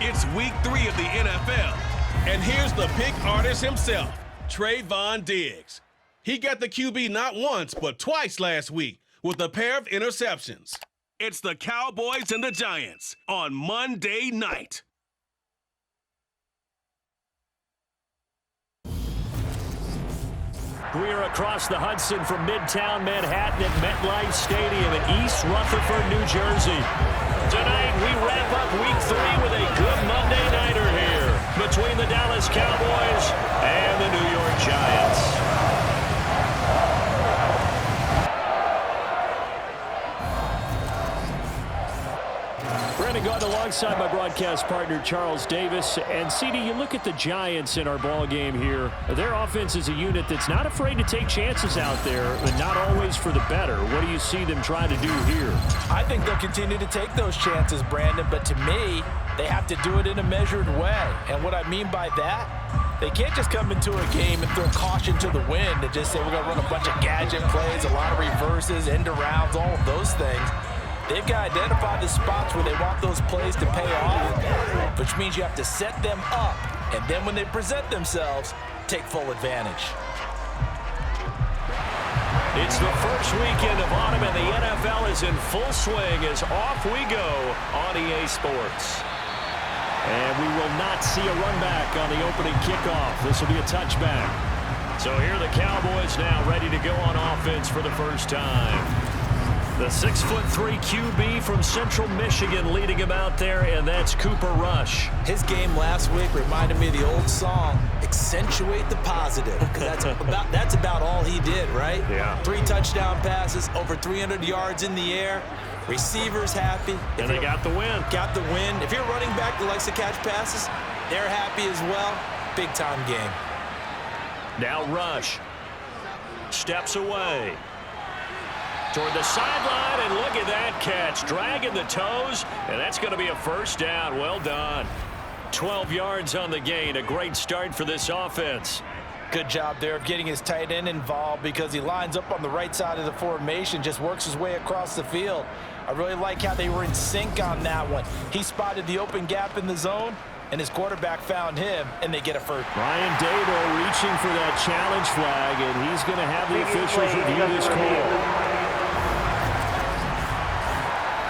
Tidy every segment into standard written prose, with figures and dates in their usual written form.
It's week 3 of the NFL, and here's the pick artist himself, Trayvon Diggs. He got the QB not once, but twice last week with a pair of interceptions. It's the Cowboys and the Giants on Monday night. We are across the Hudson from Midtown Manhattan at MetLife Stadium in East Rutherford, New Jersey. Tonight, we wrap up week 3 with a good Monday nighter here between the Dallas Cowboys and the New York Giants. Brandon Gaunt alongside my broadcast partner, Charles Davis. And, CD, you look at the Giants in our ball game here. Their offense is a unit that's not afraid to take chances out there, and not always for the better. What do you see them trying to do here? I think they'll continue to take those chances, Brandon, but to me, they have to do it in a measured way. And what I mean by that, they can't just come into a game and throw caution to the wind and just say we're going to run a bunch of gadget plays, a lot of reverses, end arounds, all of those things. They've got to identify the spots where they want those plays to pay off, which means you have to set them up, and then when they present themselves, take full advantage. It's the first weekend of autumn, and the NFL is in full swing as off we go on EA Sports. And we will not see a run back on the opening kickoff. This will be a touchback. So here are the Cowboys now ready to go on offense for the first time. The 6'3" QB from Central Michigan leading him out there, and that's Cooper Rush. His game last week reminded me of the old song, Accentuate the Positive, because that's about all he did, right? Yeah. 3 touchdown passes, over 300 yards in the air, receivers happy. And they got the win. Got the win. If you're a running back that likes to catch passes, they're happy as well. Big-time game. Now Rush steps away toward the sideline, and look at that catch. Dragging the toes, and that's going to be a first down. Well done. 12 yards on the gain. A great start for this offense. Good job there of getting his tight end involved because he lines up on the right side of the formation, just works his way across the field. I really like how they were in sync on that one. He spotted the open gap in the zone, and his quarterback found him, and they get a first. Ryan Dado reaching for that challenge flag, and he's going to have the officials review this call.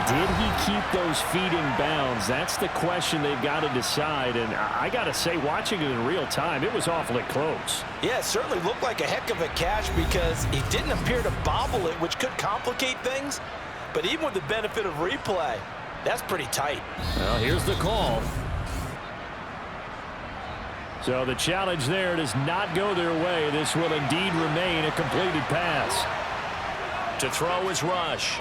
Did he keep those feet in bounds? That's the question they've got to decide. And I got to say, watching it in real time, it was awfully close. Yeah, it certainly looked like a heck of a catch because he didn't appear to bobble it, which could complicate things. But even with the benefit of replay, that's pretty tight. Well, here's the call. So the challenge there does not go their way. This will indeed remain a completed pass. To throw is Rush.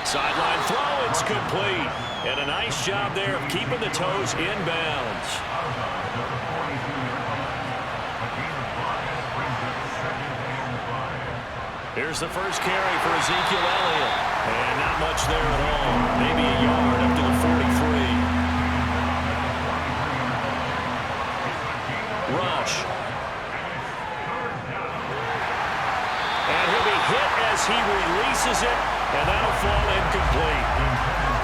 Sideline throw, it's complete. And a nice job there of keeping the toes inbounds. Here's the first carry for Ezekiel Elliott. And not much there at all. Maybe a yard up to the 43. Rush. And he'll be hit as he releases it. And that'll fall incomplete.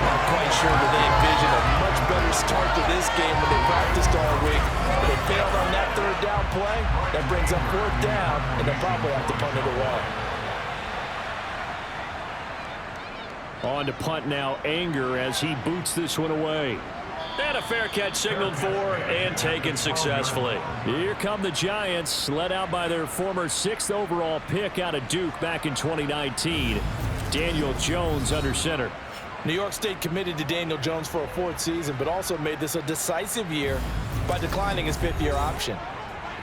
I'm quite sure that they envisioned a much better start to this game when they practiced all week. But they failed on that third down play. That brings up 4th down, and they'll probably have to punt it away. On to punt now, Anger, as he boots this one away. And a fair catch signaled for and taken successfully. Here come the Giants, led out by their former 6th overall pick out of Duke back in 2019. Daniel Jones under center. New York State committed to Daniel Jones for a 4th season, but also made this a decisive year by declining his 5th-year option.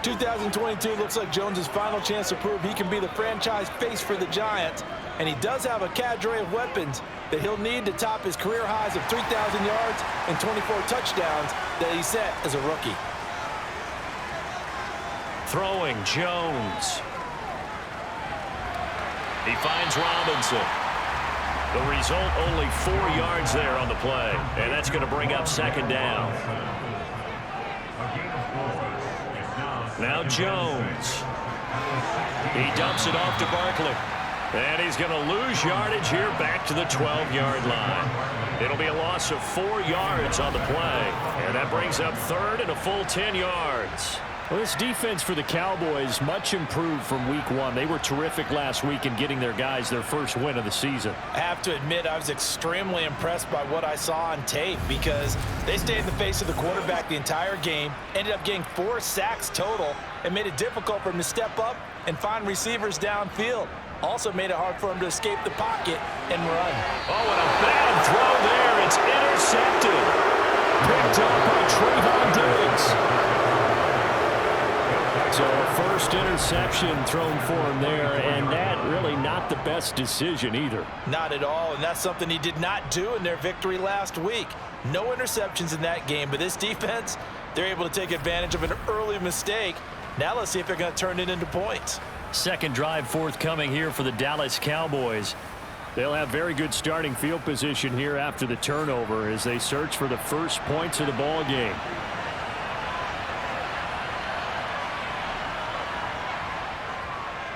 2022 looks like Jones' final chance to prove he can be the franchise face for the Giants, and he does have a cadre of weapons that he'll need to top his career highs of 3,000 yards and 24 touchdowns that he set as a rookie. Throwing Jones. He finds Robinson. The result, only 4 yards there on the play. And that's going to bring up 2nd down. Now Jones. He dumps it off to Barkley. And he's going to lose yardage here back to the 12-yard line. It'll be a loss of 4 yards on the play. And that brings up third and a full 10 yards. Well, this defense for the Cowboys much improved from week 1. They were terrific last week in getting their guys their first win of the season. I have to admit, I was extremely impressed by what I saw on tape because they stayed in the face of the quarterback the entire game, ended up getting 4 sacks total, and made it difficult for him to step up and find receivers downfield. Also made it hard for him to escape the pocket and run. Oh, and a bad throw there. It's intercepted. Picked up by Trayvon Diggs. So a first interception thrown for him there, and that really not the best decision either. Not at all, and that's something he did not do in their victory last week. No interceptions in that game, but this defense, they're able to take advantage of an early mistake. Now let's see if they're going to turn it into points. Second drive forthcoming here for the Dallas Cowboys. They'll have very good starting field position here after the turnover as they search for the first points of the ball game.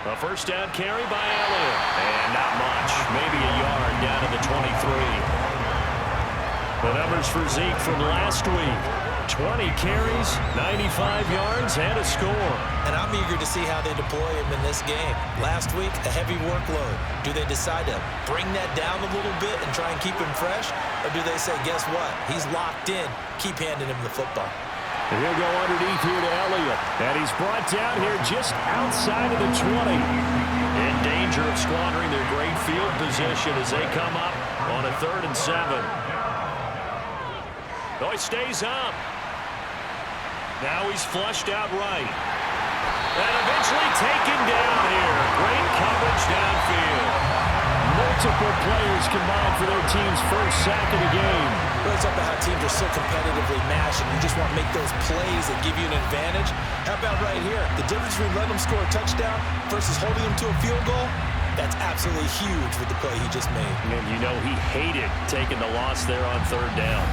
A first down carry by Elliott. And not much. Maybe a yard down to the 23. The numbers for Zeke from last week. 20 carries, 95 yards, and a score. And I'm eager to see how they deploy him in this game. Last week, a heavy workload. Do they decide to bring that down a little bit and try and keep him fresh? Or do they say, guess what? He's locked in. Keep handing him the football. And he'll go underneath here to Elliott. And he's brought down here just outside of the 20. In danger of squandering their great field position as they come up on a 3rd and 7. Oh, he stays up. Now he's flushed out right. And eventually taken down here. Great coverage downfield. Multiple players combined for their team's first sack of the game. Well, it's up to how teams are so competitively matched, and you just want to make those plays that give you an advantage. How about right here? The difference between letting them score a touchdown versus holding them to a field goal, that's absolutely huge with the play he just made. And you know he hated taking the loss there on 3rd down.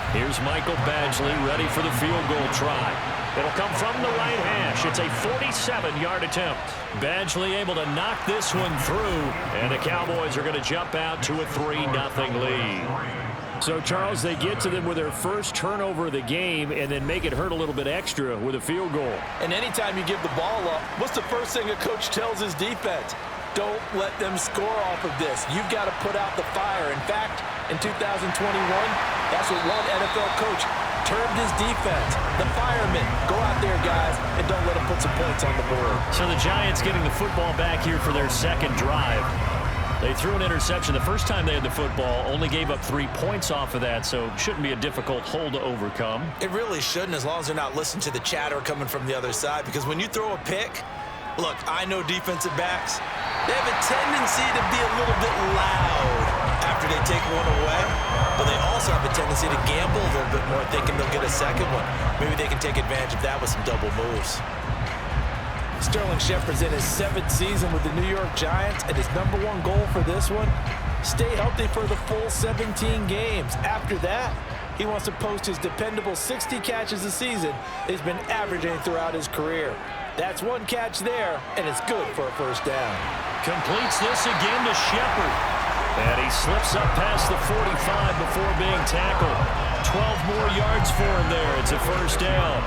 Here's Michael Badgley ready for the field goal try. It'll come from the right hash. It's a 47-yard attempt. Badgley able to knock this one through, and the Cowboys are going to jump out to a 3-0 lead. So, Charles, they get to them with their first turnover of the game and then make it hurt a little bit extra with a field goal. And anytime you give the ball up, what's the first thing a coach tells his defense? Don't let them score off of this. You've got to put out the fire. In fact, in 2021, that's what one NFL coach termed his defense. The firemen. Go out there, guys, and don't let them put some points on the board. So the Giants getting the football back here for their second drive. They threw an interception the first time they had the football, only gave up 3 points off of that, so shouldn't be a difficult hole to overcome. It really shouldn't, as long as they're not listening to the chatter coming from the other side, because when you throw a pick, look, I know defensive backs, they have a tendency to be a little bit loud after they take one away, but they also have a tendency to gamble a little bit more, thinking they'll get a second one. Maybe they can take advantage of that with some double moves. Sterling Shepard's in his 7th season with the New York Giants, and his #1 goal for this one, stay healthy for the full 17 games. After that, he wants to post his dependable 60 catches a season he's been averaging throughout his career. That's 1 catch there, and it's good for a first down. Completes this again to Shepard. And he slips up past the 45 before being tackled. 12 more yards for him there. It's a first down.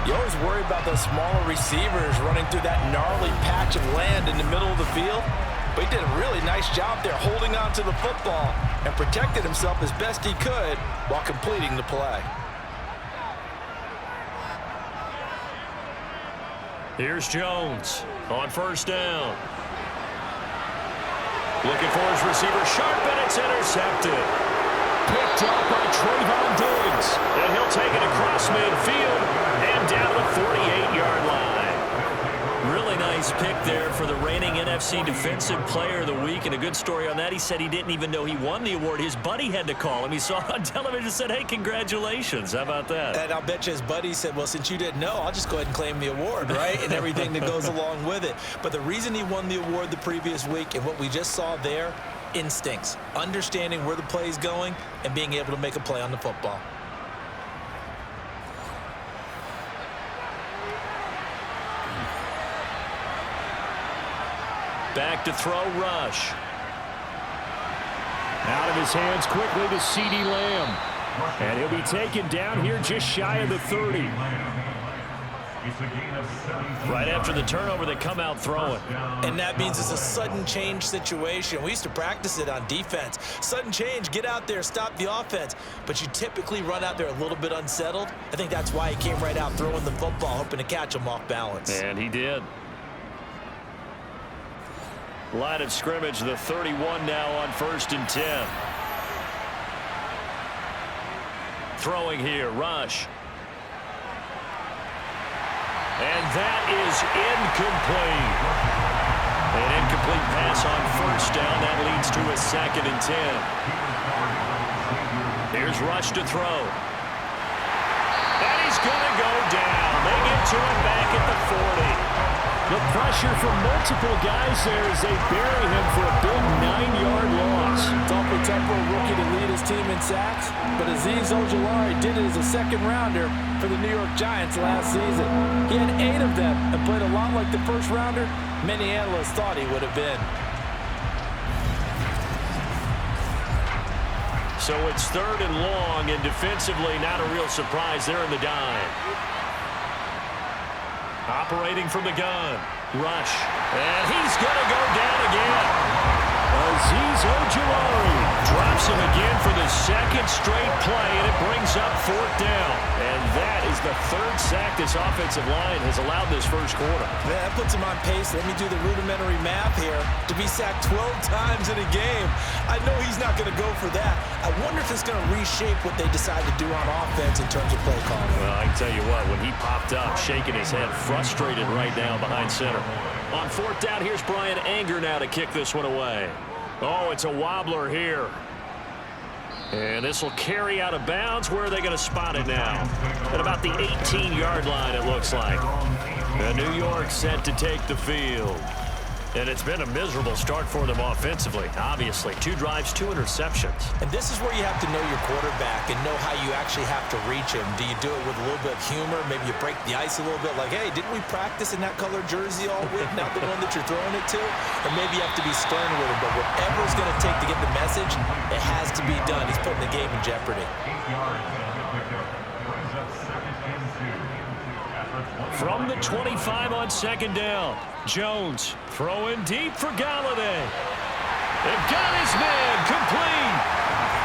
You always worry about those smaller receivers running through that gnarly patch of land in the middle of the field. But he did a really nice job there holding on to the football and protected himself as best he could while completing the play. Here's Jones on first down. Looking for his receiver, sharp, and it's intercepted. Picked up by Trayvon Diggs. And he'll take it across midfield and down the 48-yard line. Really nice pick there for the reigning NFC Defensive Player of the Week. And a good story on that, he said he didn't even know he won the award. His buddy had to call him. He saw it on television and said, hey, congratulations. How about that? And I'll bet you his buddy said, well, since you didn't know, I'll just go ahead and claim the award, right? And everything that goes along with it. But the reason he won the award the previous week and what we just saw there, instincts, understanding where the play is going and being able to make a play on the football. Back to throw, Rush. Out of his hands quickly to CeeDee Lamb. And he'll be taken down here just shy of the 30. Right after the turnover, they come out throwing. And that means it's a sudden change situation. We used to practice it on defense. Sudden change, get out there, stop the offense. But you typically run out there a little bit unsettled. I think that's why he came right out throwing the football, hoping to catch him off balance. And he did. Line of scrimmage, the 31 now on 1st and 10. Throwing here, Rush. And that is incomplete. An incomplete pass on 1st down. That leads to a 2nd and 10. Here's Rush to throw. And he's going to go down. They get to him back at the 40. The pressure from multiple guys there as they bury him for a big 9-yard loss. It's awfully tough for a rookie to lead his team in sacks, but Azeez Ojulari did it as a second-rounder for the New York Giants last season. He had 8 of them and played a lot like the first-rounder many analysts thought he would have been. So it's 3rd and long, and defensively not a real surprise there in the dime. Operating from the gun. Rush. And he's going to go down again. Azeez Ojulari drops him again for the 2nd straight play, and it brings up 4th down. And that is the 3rd sack this offensive line has allowed this first quarter. Man, that puts him on pace. Let me do the rudimentary math here. To be sacked 12 times in a game, I know he's not going to go for that. I wonder if it's going to reshape what they decide to do on offense in terms of play calling. Well, I can tell you what, when he popped up, shaking his head, frustrated right now behind center. On 4th down, here's Brian Anger now to kick this one away. Oh, it's a wobbler here. And this will carry out of bounds. Where are they going to spot it now? At about the 18-yard line, it looks like. And New York set to take the field. And it's been a miserable start for them offensively, obviously. 2 drives, 2 interceptions. And this is where you have to know your quarterback and know how you actually have to reach him. Do you do it with a little bit of humor? Maybe you break the ice a little bit like, hey, didn't we practice in that color jersey all week, not the one that you're throwing it to? Or maybe you have to be stern with him. But whatever it's going to take to get the message, it has to be done. He's putting the game in jeopardy. From the 25 on 2nd down, Jones throwing deep for Galladay. They've got his man complete.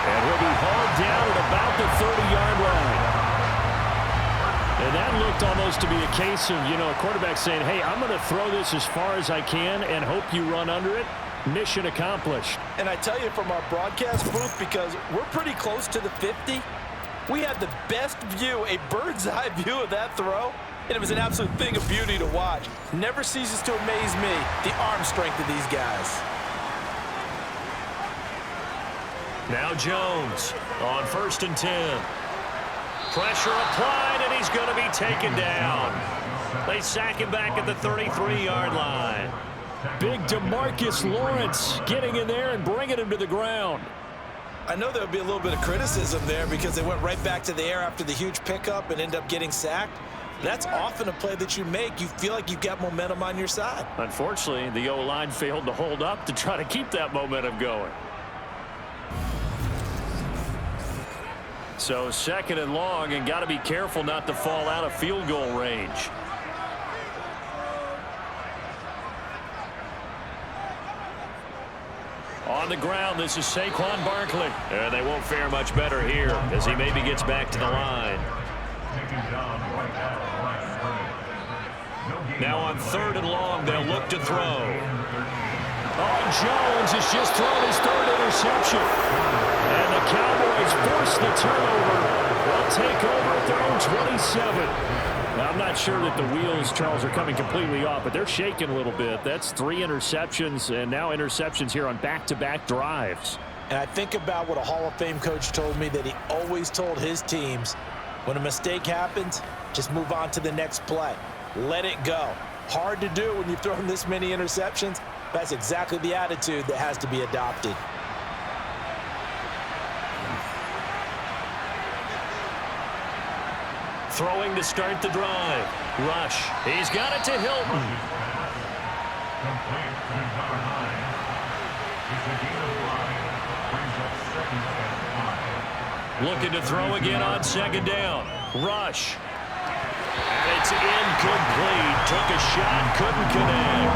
And he'll be hauled down at about the 30-yard line. And that looked almost to be a case of, a quarterback saying, hey, I'm going to throw this as far as I can and hope you run under it. Mission accomplished. And I tell you from our broadcast booth, because we're pretty close to the 50, we had the best view, a bird's-eye view of that throw. And it was an absolute thing of beauty to watch. Never ceases to amaze me, the arm strength of these guys. Now Jones on 1st and 10. Pressure applied, and he's going to be taken down. They sack him back at the 33-yard line. Big DeMarcus Lawrence getting in there and bringing him to the ground. I know there'll be a little bit of criticism there because they went right back to the air after the huge pickup and end up getting sacked. That's often a play that you make. You feel like you've got momentum on your side. Unfortunately, the O-line failed to hold up to try to keep that momentum going. So 2nd and long, and got to be careful not to fall out of field goal range. On the ground, this is Saquon Barkley. And they won't fare much better here as he maybe gets back to the line. Now on 3rd and long, they'll look to throw. Oh, Jones has just thrown his 3rd interception. And the Cowboys force the turnover. They'll take over at their own 27. Now, I'm not sure that the wheels, Charles, are coming completely off, but they're shaking a little bit. That's 3 interceptions, and now interceptions here on back-to-back drives. And I think about what a Hall of Fame coach told me, that he always told his teams, when a mistake happens, just move on to the next play. Let it go. Hard to do when you've thrown this many interceptions. That's exactly the attitude that has to be adopted. Throwing to start the drive. Rush. He's got it to Hilton. Looking to throw again on second down. Rush. And it's incomplete. Took a shot, couldn't connect.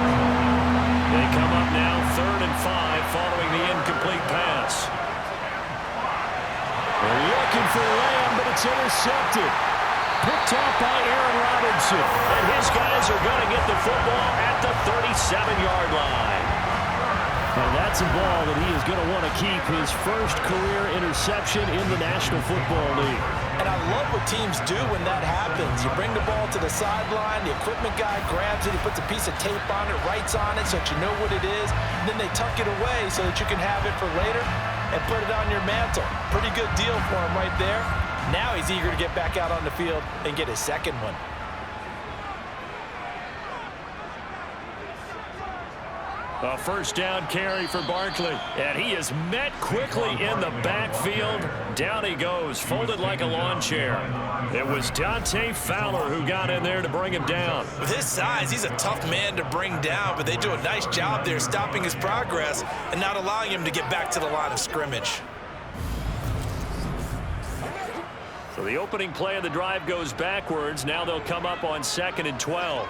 They come up now 3rd and 5 following the incomplete pass. They're looking for Lamb, but it's intercepted. Picked off by Aaron Robinson. And his guys are going to get the football at the 37-yard line. And that's a ball that he is going to want to keep, his first career interception in the National Football League. And I love what teams do when that happens. You bring the ball to the sideline, the equipment guy grabs it, he puts a piece of tape on it, writes on it so that you know what it is, and then they tuck it away so that you can have it for later and put it on your mantle. Pretty good deal for him right there. Now he's eager to get back out on the field and get his second one. A first down carry for Barkley. And he is met quickly in the backfield. Down he goes, folded like a lawn chair. It was Dante Fowler who got in there to bring him down. With his size, he's a tough man to bring down, but they do a nice job there stopping his progress and not allowing him to get back to the line of scrimmage. So the opening play of the drive goes backwards. Now they'll come up on 2nd and 12.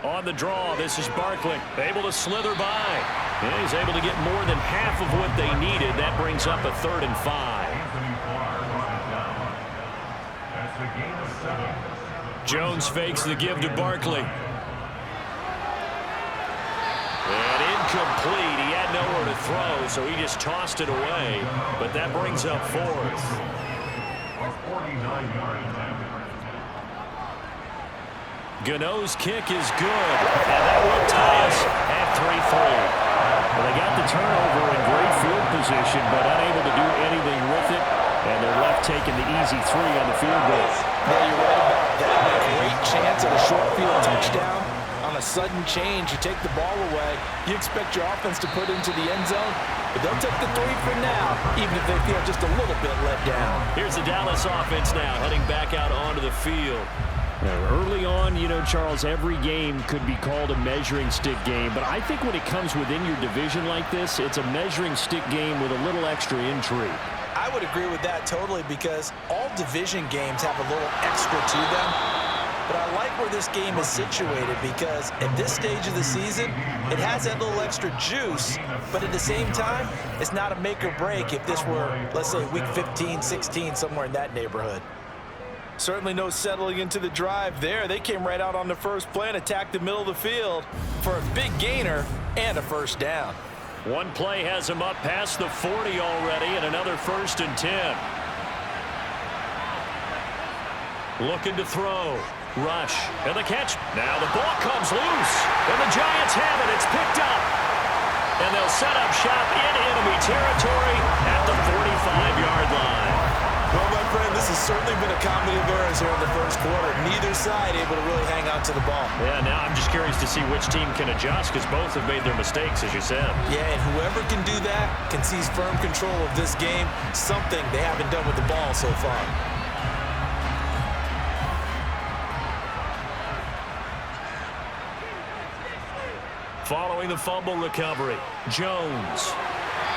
On the draw, this is Barkley, able to slither by. And he's able to get more than half of what they needed. That brings up a 3rd and 5. Jones fakes the give to Barkley. And incomplete. He had nowhere to throw, so he just tossed it away. But that brings up 4th. Gano's kick is good, and that will tie us at 3-3. Well, they got the turnover in great field position, but unable to do anything with it, and they're left taking the easy 3 on the field goal. Yeah, you're right about that. A great chance at a short field touchdown. On a sudden change, you take the ball away. You expect your offense to put into the end zone, but they'll take the 3 for now, even if they feel just a little bit let down. Here's the Dallas offense now, heading back out onto the field. Early on, you know, Charles, every game could be called a measuring stick game, but I think when it comes within your division like this, it's a measuring stick game with a little extra intrigue. I would agree with that totally, because all division games have a little extra to them. But I like where this game is situated, because at this stage of the season, it has that little extra juice, but at the same time, it's not a make or break if this were, let's say, week 15, 16, somewhere in that neighborhood. Certainly no settling into the drive there. They came right out on the first play and attacked the middle of the field for a big gainer and a first down. One play has him up past the 40 already, and another 1st and 10. Looking to throw. Rush. And the catch. Now the ball comes loose. And the Giants have it. It's picked up. And they'll set up shop in enemy territory at the 45-yard line. Well, my friend, this has certainly been a comedy of errors here in the first quarter. Neither side able to really hang on to the ball. Yeah, now I'm just curious to see which team can adjust, because both have made their mistakes, as you said. Yeah, and whoever can do that can seize firm control of this game, something they haven't done with the ball so far. Following the fumble recovery, Jones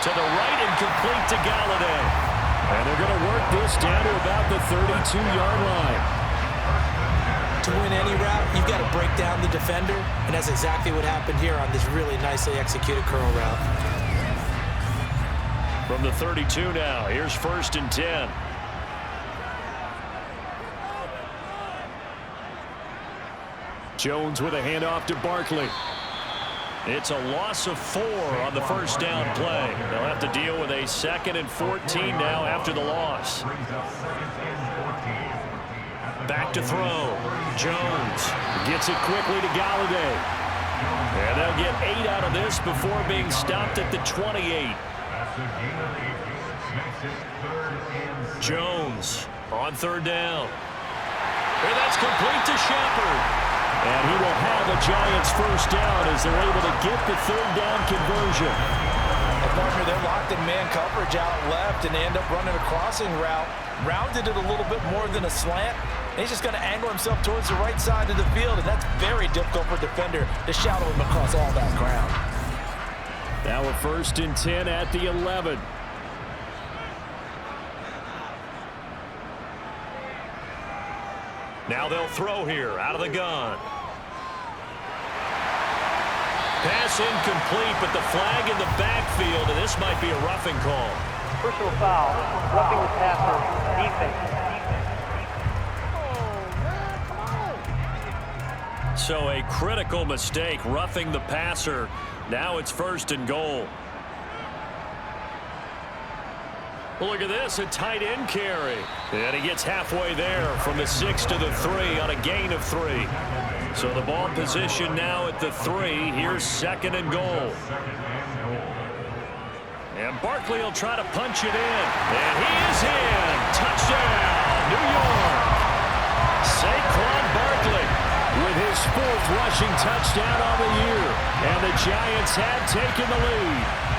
to the right and complete to Galladay. And they're going to work this down to about the 32-yard line. To win any route, you've got to break down the defender, and that's exactly what happened here on this really nicely executed curl route. From the 32 now, here's 1st and 10. Jones with a handoff to Barkley. It's a loss of 4 on the first down play. They'll have to deal with a 2nd and 14 now after the loss. Back to throw. Jones gets it quickly to Galladay. And they'll get 8 out of this before being stopped at the 28. Jones on 3rd down. And that's complete to Shepard. And he will have a Giants first down as they're able to get the 3rd down conversion. And partner, they're locked in man coverage out left, and they end up running a crossing route. Rounded it a little bit more than a slant, and he's just going to angle himself towards the right side of the field, and that's very difficult for a defender to shadow him across all that ground. Now a 1st and 10 at the 11. Now they'll throw here out of the gun. Pass incomplete, but the flag in the backfield, and this might be a roughing call. Personal foul, roughing the passer, defense. So a critical mistake, roughing the passer. Now it's 1st and goal. Look at this, a tight end carry. And he gets halfway there from the 6 to the 3 on a gain of 3. So the ball position now at the 3. Here's 2nd and goal. And Barkley will try to punch it in. And he is in. Touchdown, New York. Saquon Barkley with his 4th rushing touchdown on the year. And the Giants have taken the lead.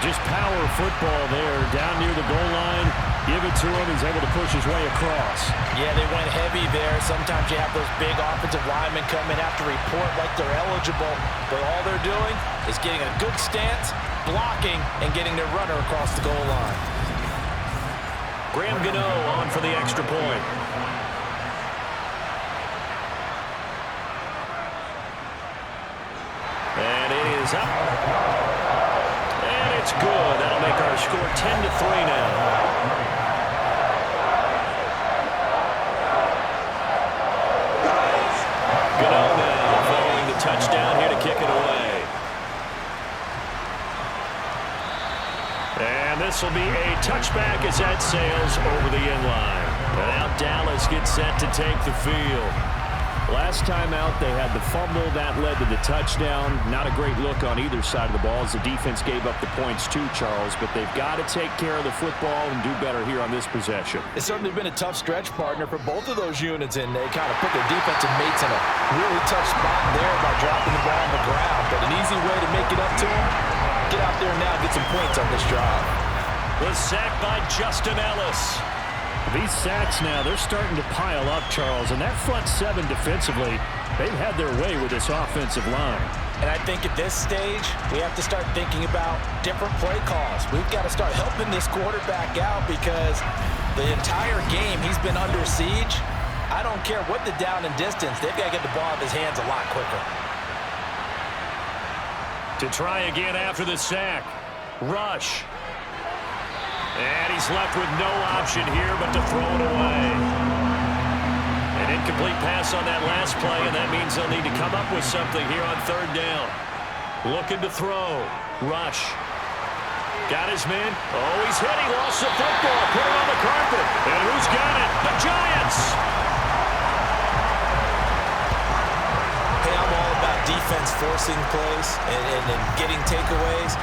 Just power football there, down near the goal line. Give it to him. He's able to push his way across. Yeah, they went heavy there. Sometimes you have those big offensive linemen come in after report like they're eligible, but all they're doing is getting a good stance, blocking, and getting their runner across the goal line. Graham Gano on for the extra point. And it is up. It's good. That'll make our score 10-3 now. Gano now following the touchdown here to kick it away. And this will be a touchback as that sails over the end line. And now Dallas gets set to take the field. Last time out, they had the fumble. That led to the touchdown. Not a great look on either side of the ball as the defense gave up the points too, Charles. But they've got to take care of the football and do better here on this possession. It's certainly been a tough stretch, partner, for both of those units, and they kind of put their defensive mates in a really tough spot there by dropping the ball on the ground. But an easy way to make it up to them, get out there now and get some points on this drive. The sack by Justin Ellis. These sacks now, they're starting to pile up, Charles. And that front 7 defensively, they've had their way with this offensive line. And I think at this stage, we have to start thinking about different play calls. We've got to start helping this quarterback out because the entire game he's been under siege. I don't care what the down and distance, they've got to get the ball out of his hands a lot quicker. To try again after the sack. Rush. And he's left with no option here but to throw it away. An incomplete pass on that last play, and that means they'll need to come up with something here on 3rd down. Looking to throw. Rush. Got his man. Oh, he's hit. He lost the football. Put it on the carpet. And who's got it? The Giants. Hey, I'm all about defense forcing plays and getting takeaways.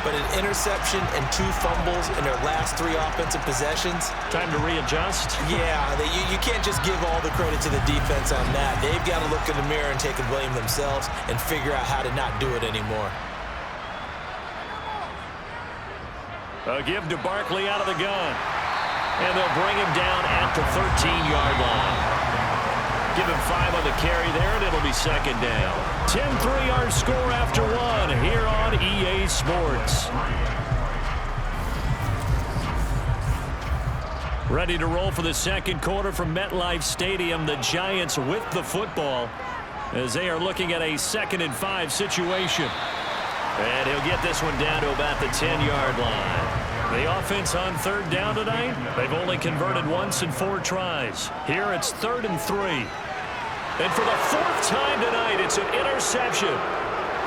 But an interception and 2 fumbles in their last 3 offensive possessions. Time to readjust. Yeah, you can't just give all the credit to the defense on that. They've got to look in the mirror and take the blame themselves and figure out how to not do it anymore. A give to Barkley out of the gun. And they'll bring him down at the 13-yard line. Give him 5 on the carry there, and it'll be 2nd down. 10-3 our score after 1 here on EA Sports. Ready to roll for the 2nd quarter from MetLife Stadium. The Giants with the football as they are looking at a 2nd and 5 situation. And he'll get this one down to about the 10-yard line. The offense on 3rd down tonight, they've only converted once in 4 tries. Here it's 3rd and 3. And for the 4th time tonight, it's an interception.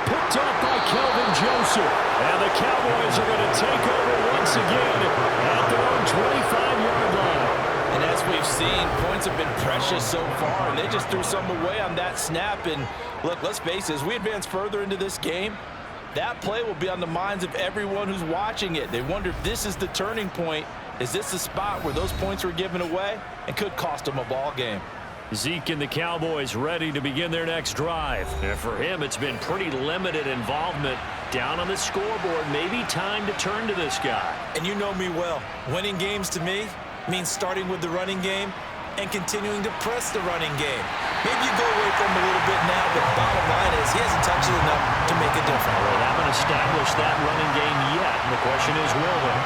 Picked up by Kelvin Joseph. And the Cowboys are going to take over once again at their own 25-yard line. And as we've seen, points have been precious so far, and they just threw some away on that snap. And look, let's face it, as we advance further into this game, that play will be on the minds of everyone who's watching it. They wonder if this is the turning point. Is this the spot where those points were given away and could cost them a ball game? Zeke and the Cowboys ready to begin their next drive. And for him, it's been pretty limited involvement down on the scoreboard. Maybe time to turn to this guy. And you know me well. Winning games to me means starting with the running game and continuing to press the running game. Maybe you go away from him a little bit now, but bottom line is he hasn't touched it enough to make a difference. They haven't established that running game yet, and the question is, will they?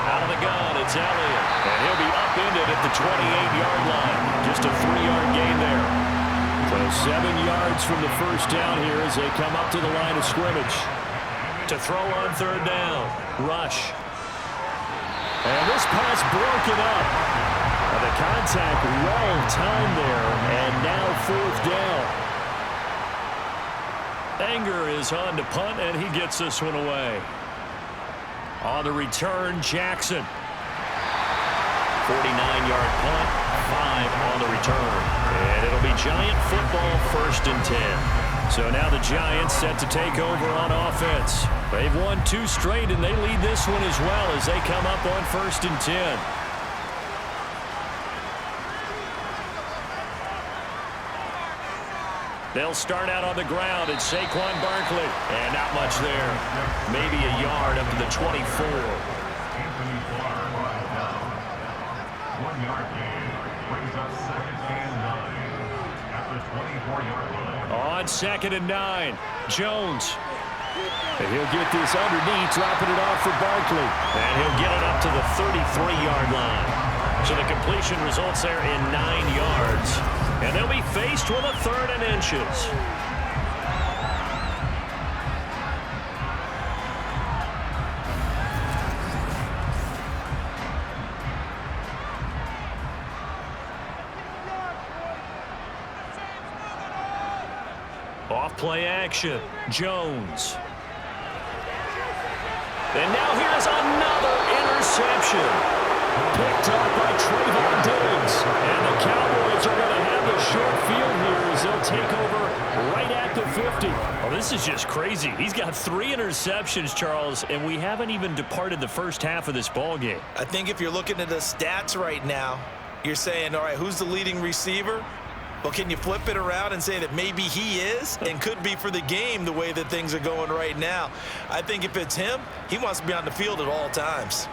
Out of the gun, it's Elliott, and he'll be upended at the 28-yard line. Just a 3-yard gain there. So 7 yards from the first down here as they come up to the line of scrimmage. To throw on third down, Rush. And this pass broken up. And the contact well timed there, and now fourth down. Anger is on to punt, and he gets this one away. On the return, Jackson. 49-yard punt, 5 on the return. And it'll be Giant football, 1st and 10. So now the Giants set to take over on offense. They've won 2 straight, and they lead this one as well as they come up on 1st and 10. They'll start out on the ground. It's Saquon Barkley. And not much there. Maybe a yard up to the 24. 1 yard gain brings up 2nd and 9 at the 24-yard line. On 2nd and 9, Jones. And he'll get this underneath, dropping it off for Barkley. And he'll get it up to the 33-yard line. So the completion results there in 9 yards. And they'll be faced with a 3rd and inches. Off play action, Jones. And now here's another interception. Picked up by Trayvon Diggs. And the Cowboys are going to have a short field here as they'll take over right at the 50. Oh, this is just crazy. He's got 3 interceptions, Charles, and we haven't even departed the first half of this ball game. I think if you're looking at the stats right now, you're saying, all right, who's the leading receiver? Well, can you flip it around and say that maybe he is and could be for the game the way that things are going right now? I think if it's him, he wants to be on the field at all times.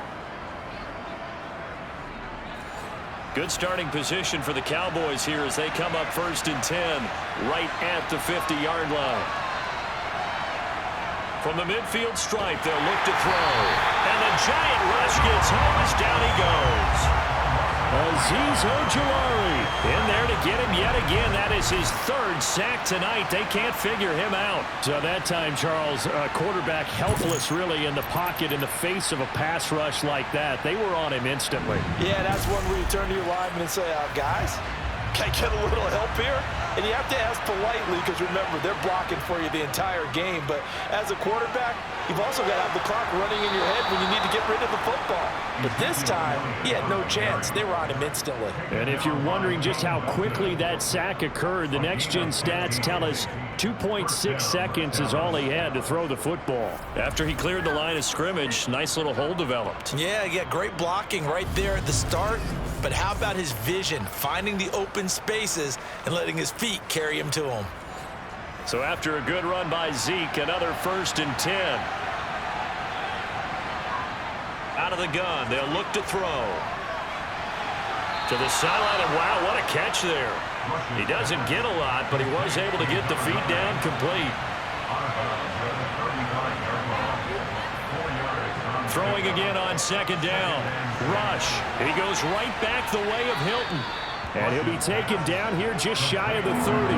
Good starting position for the Cowboys here as they come up 1st and 10 right at the 50-yard line. From the midfield stripe, they'll look to throw. And the giant rush gets home as down he goes. Azeez Ojulari in there to get him yet again. That is his 3rd sack tonight. They can't figure him out. So that time, Charles, quarterback helpless really in the pocket in the face of a pass rush like that. They were on him instantly. Yeah, that's one where you turn to your lineman and say, guys, can I get a little help here? And you have to ask politely because, remember, they're blocking for you the entire game. But as a quarterback, you've also got to have the clock running in your head when you need to get rid of the football. But this time, he had no chance. They were on him instantly. And if you're wondering just how quickly that sack occurred, the next-gen stats tell us 2.6 seconds is all he had to throw the football. After he cleared the line of scrimmage, nice little hole developed. Yeah, great blocking right there at the start. But how about his vision, finding the open spaces and letting his feet carry him to him? So after a good run by Zeke, another 1st and 10. Out of the gun, they'll look to throw. To the sideline, and wow, what a catch there. He doesn't get a lot, but he was able to get the feet down complete. Throwing again on 2nd down. Rush. He goes right back the way of Hilton. And he'll be taken down here just shy of the 30.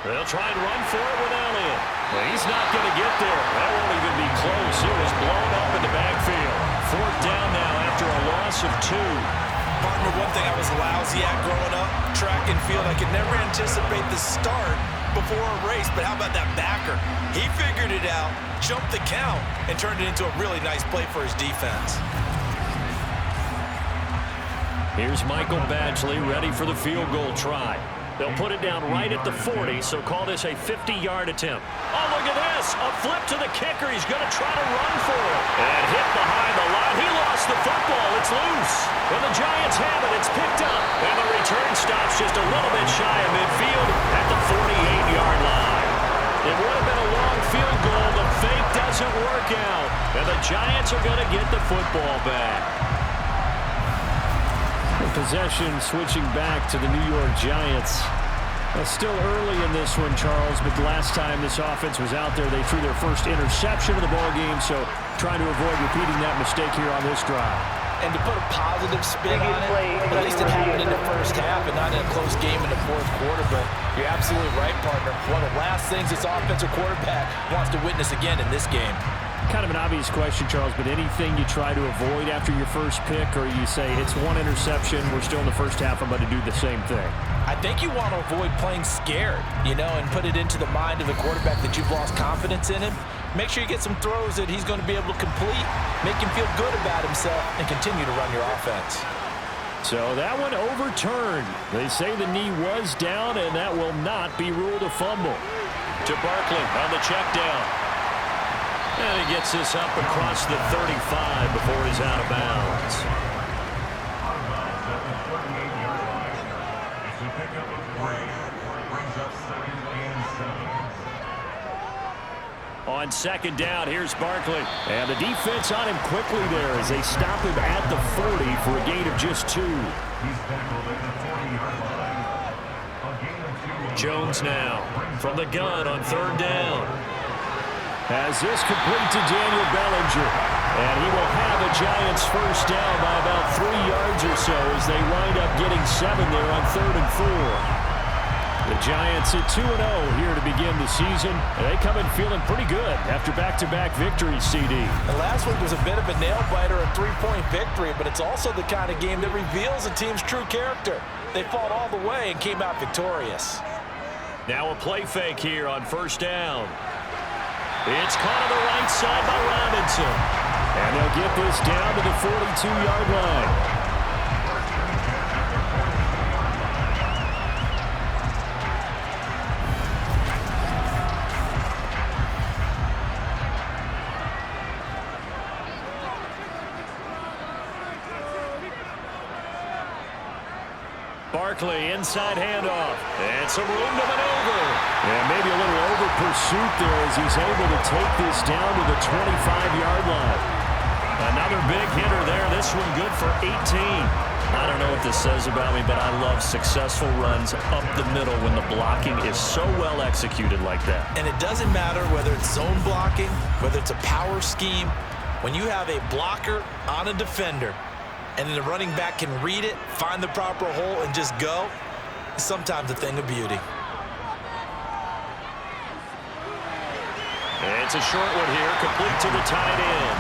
They'll try and run for it with Elliott. Well, he's not going to get there. That won't even be close. It was blown up in the backfield. 4th down now after a loss of 2. Partner, one thing I was lousy at growing up, track and field, I could never anticipate the start before a race, but how about that backer? He figured it out, jumped the count, and turned it into a really nice play for his defense. Here's Michael Badgley ready for the field goal try. They'll put it down right at the 40, so call this a 50-yard attempt. Oh, look at this. A flip to the kicker. He's going to try to run for it. And hit behind the line. He lost the football. It's loose. When the Giants have it, it's picked up. And the return stops just a little bit shy of midfield at the 48-yard line. It would have been a long field goal. The fake doesn't didn't work out. And the Giants are going to get the football back. Possession switching back to the New York Giants. Still early in this one, Charles, but the last time this offense was out there, they threw their first interception of the ball game, so trying to avoid repeating that mistake here on this drive. And to put a positive spin on it, at least it happened in the first half and not in a close game in the fourth quarter, but you're absolutely right, partner. One of the last things this offensive quarterback wants to witness again in this game. Kind of an obvious question, Charles, but anything you try to avoid after your first pick, or you say it's one interception, we're still in the first half, I'm going to do the same thing? I think you want to avoid playing scared, and put it into the mind of the quarterback that you've lost confidence in him. Make sure you get some throws that he's going to be able to complete, make him feel good about himself, and continue to run your offense. So that one overturned. They say the knee was down, and that will not be ruled a fumble. To Barkley on the check down. And he gets this up across the 35 before he's out of bounds. Out of bounds at the 38-yard line. It's a pickup of 3. Brings up 2nd and 7. On second down, here's Barkley. And the defense on him quickly there as they stop him at the 40 for a gain of just 2. He's tackled at the 40-yard line. A gain of 2. Jones now from the gun on third down. As this complete to Daniel Bellinger. And he will have the Giants first down by about 3 yards or so as they wind up getting 7 there on 3rd and 4. The Giants at 2-0 here to begin the season. And they come in feeling pretty good after back-to-back victories, CD. And last week was a bit of a nail-biter, a 3-point victory, but it's also the kind of game that reveals a team's true character. They fought all the way and came out victorious. Now a play fake here on first down. It's caught on the right side by Robinson. And they'll get this down to the 42-yard line. Barkley, inside handoff. And some room to maneuver. And maybe a little over pursuit there as he's able to take this down to the 25-yard line. Another big hitter there. This one good for 18. I don't know what this says about me, but I love successful runs up the middle when the blocking is so well executed like that. And it doesn't matter whether it's zone blocking, whether it's a power scheme. When you have a blocker on a defender, and then the running back can read it, find the proper hole, and just go, it's sometimes a thing of beauty. And it's a short one here, complete to the tight end.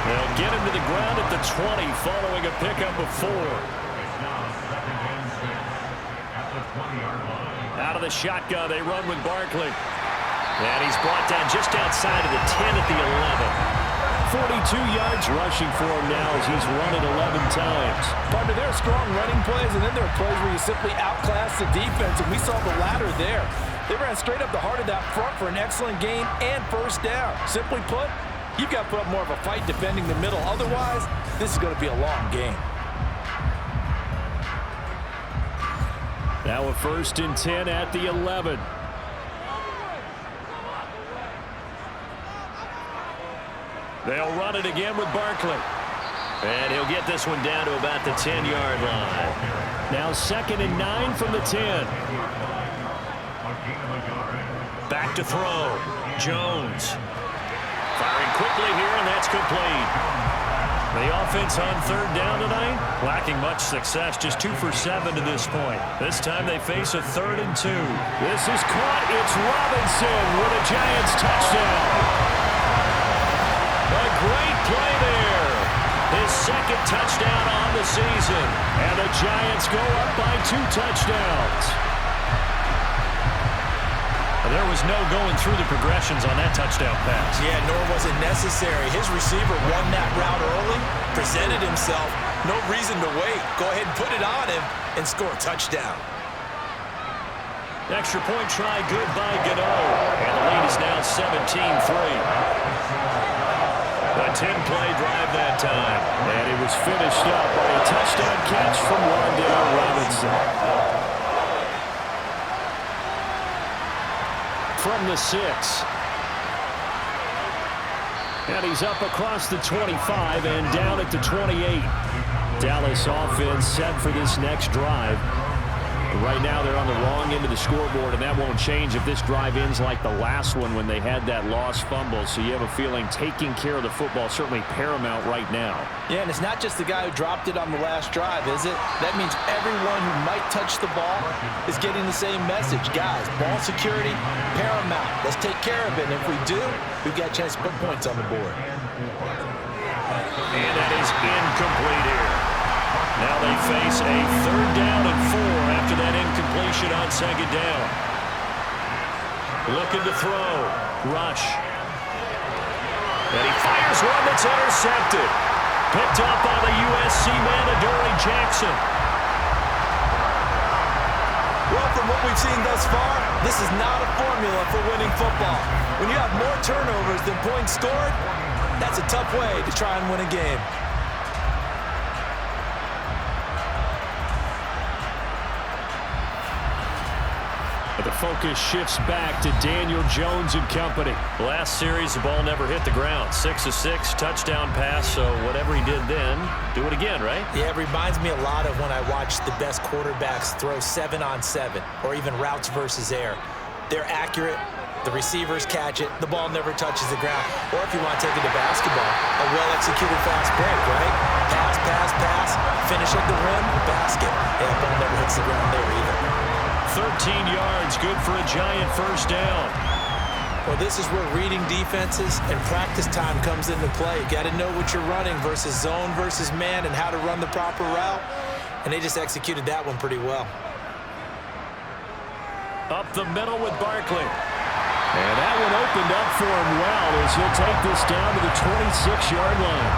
They'll get him to the ground at the 20 following a pickup of 4. It's now 2nd and 6 at the 20-yard line. Out of the shotgun, they run with Barkley. And he's brought down just outside of the 10 at the 11. 42 yards rushing for him now as he's run it 11 times. Partner, there are strong running plays, and then there are plays where you simply outclass the defense, and we saw the latter there. They ran straight up the heart of that front for an excellent gain and first down. Simply put, you've got to put up more of a fight defending the middle. Otherwise, this is going to be a long game. Now a 1st and 10 at the 11. They'll run it again with Barkley. And he'll get this one down to about the 10-yard line. Now 2nd and 9 from the 10. Back to throw. Jones. Firing quickly here, and that's complete. The offense on 3rd down tonight, lacking much success, just 2 for 7 to this point. This time they face a 3rd and 2. This is caught. It's Robinson with a Giants touchdown. A great play there. His 2nd touchdown on the season. And the Giants go up by 2 touchdowns. There was no going through the progressions on that touchdown pass. Yeah, nor was it necessary. His receiver won that route early, presented himself. No reason to wait. Go ahead and put it on him and score a touchdown. Extra point try good by Gano. And the lead is now 17-3. A 10-play drive that time. And it was finished up by a touchdown catch from Wan'Dale Robinson. From the 6. And he's up across the 25 and down at the 28. Dallas offense set for this next drive. Right now they're on the wrong end of the scoreboard, and that won't change if this drive ends like the last one when they had that lost fumble. So you have a feeling taking care of the football certainly paramount right now. Yeah, and it's not just the guy who dropped it on the last drive, is it? That means everyone who might touch the ball is getting the same message. Guys, ball security, paramount. Let's take care of it. And if we do, we've got a chance to put points on the board. And that is incomplete here. Now they face a 3rd down and 4 after that incompletion on 2nd down. Looking to throw. Rush. And he fires one that's intercepted. Picked up by the USC man, Adoree Jackson. Well, from what we've seen thus far, this is not a formula for winning football. When you have more turnovers than points scored, that's a tough way to try and win a game. The focus shifts back to Daniel Jones and company. Last series, the ball never hit the ground. 6 of 6, touchdown pass, so whatever he did then, do it again, right? Yeah, it reminds me a lot of when I watched the best quarterbacks throw 7-on-7 or even routes versus air. They're accurate. The receivers catch it. The ball never touches the ground. Or if you want to take it to basketball, a well-executed fast break, right? Pass, pass, pass, finish at the rim, basket. Yeah, the ball never hits the ground there either. 13 yards, good for a Giant 1st down. Well, this is where reading defenses and practice time comes into play. You got to know what you're running versus zone versus man and how to run the proper route. And they just executed that one pretty well. Up the middle with Barkley. And that one opened up for him well as he'll take this down to the 26-yard line.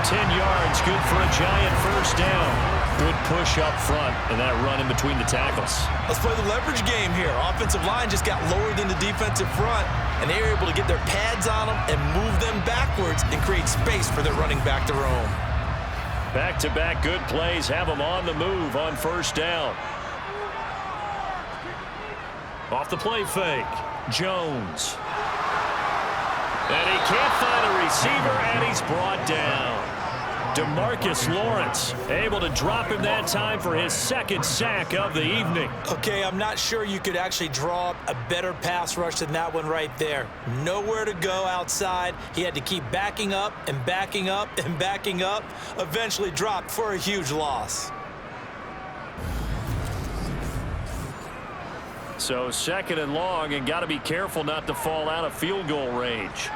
10 yards, good for a Giant 1st down. Good push up front and that run in between the tackles. Let's play the leverage game here. Offensive line just got lower than the defensive front, and they were able to get their pads on them and move them backwards and create space for their running back to roam. Back-to-back good plays have them on the move on 1st down. Off the play fake, Jones. And he can't find a receiver, and he's brought down. DeMarcus Lawrence able to drop him that time for his 2nd sack of the evening. Okay, I'm not sure you could actually draw up a better pass rush than that one right there. Nowhere to go outside. He had to keep backing up and backing up and backing up. Eventually dropped for a huge loss. So 2nd and long, and got to be careful not to fall out of field goal range.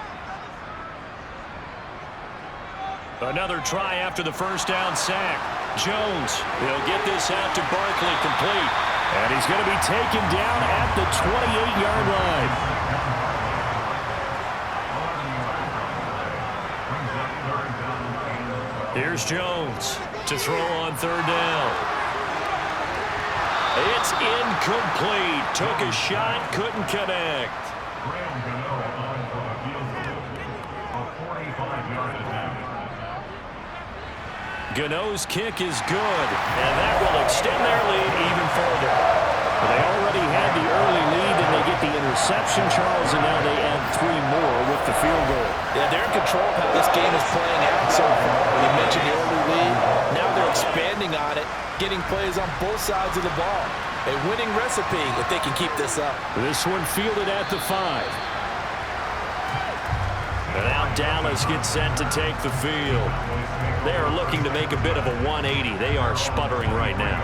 Another try after the 1st down sack. Jones, he'll get this out to Barkley, complete. And he's going to be taken down at the 28-yard line. Here's Jones to throw on 3rd down. It's incomplete. Took a shot, couldn't connect. Gano's kick is good, and that will extend their lead even further. They already had the early lead, and they get the interception, Charles, and now they add 3 more with the field goal. Yeah, they're in control of how this game is playing out so far. You mentioned the early lead. Now they're expanding on it, getting plays on both sides of the ball. A winning recipe if they can keep this up. This one fielded at the 5. And now Dallas gets set to take the field. They are looking to make a bit of a 180. They are sputtering right now.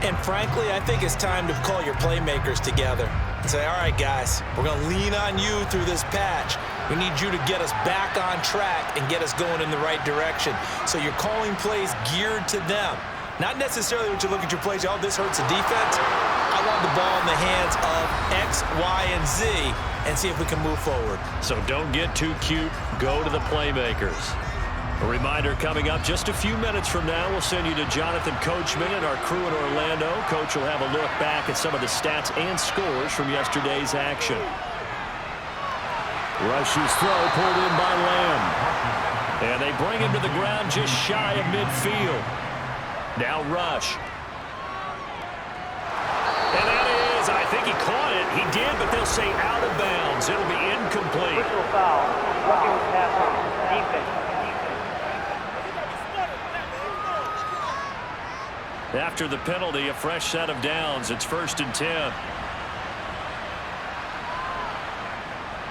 And frankly, I think it's time to call your playmakers together and say, all right, guys, we're going to lean on you through this patch. We need you to get us back on track and get us going in the right direction. So you're calling plays geared to them. Not necessarily when you look at your plays, oh, this hurts the defense. I want the ball in the hands of X, Y, and Z and see if we can move forward. So don't get too cute. Go to the playmakers. A reminder coming up just a few minutes from now, we'll send you to Jonathan Coachman and our crew in Orlando. Coach will have a look back at some of the stats and scores from yesterday's action. Rush's throw pulled in by Lamb. And they bring him to the ground just shy of midfield. Now Rush. And that is is. I think he caught it. He did, but they'll say out of bounds. It'll be incomplete. Personal foul. Roughing the passer. Defense. After the penalty, a fresh set of downs. It's 1st and 10.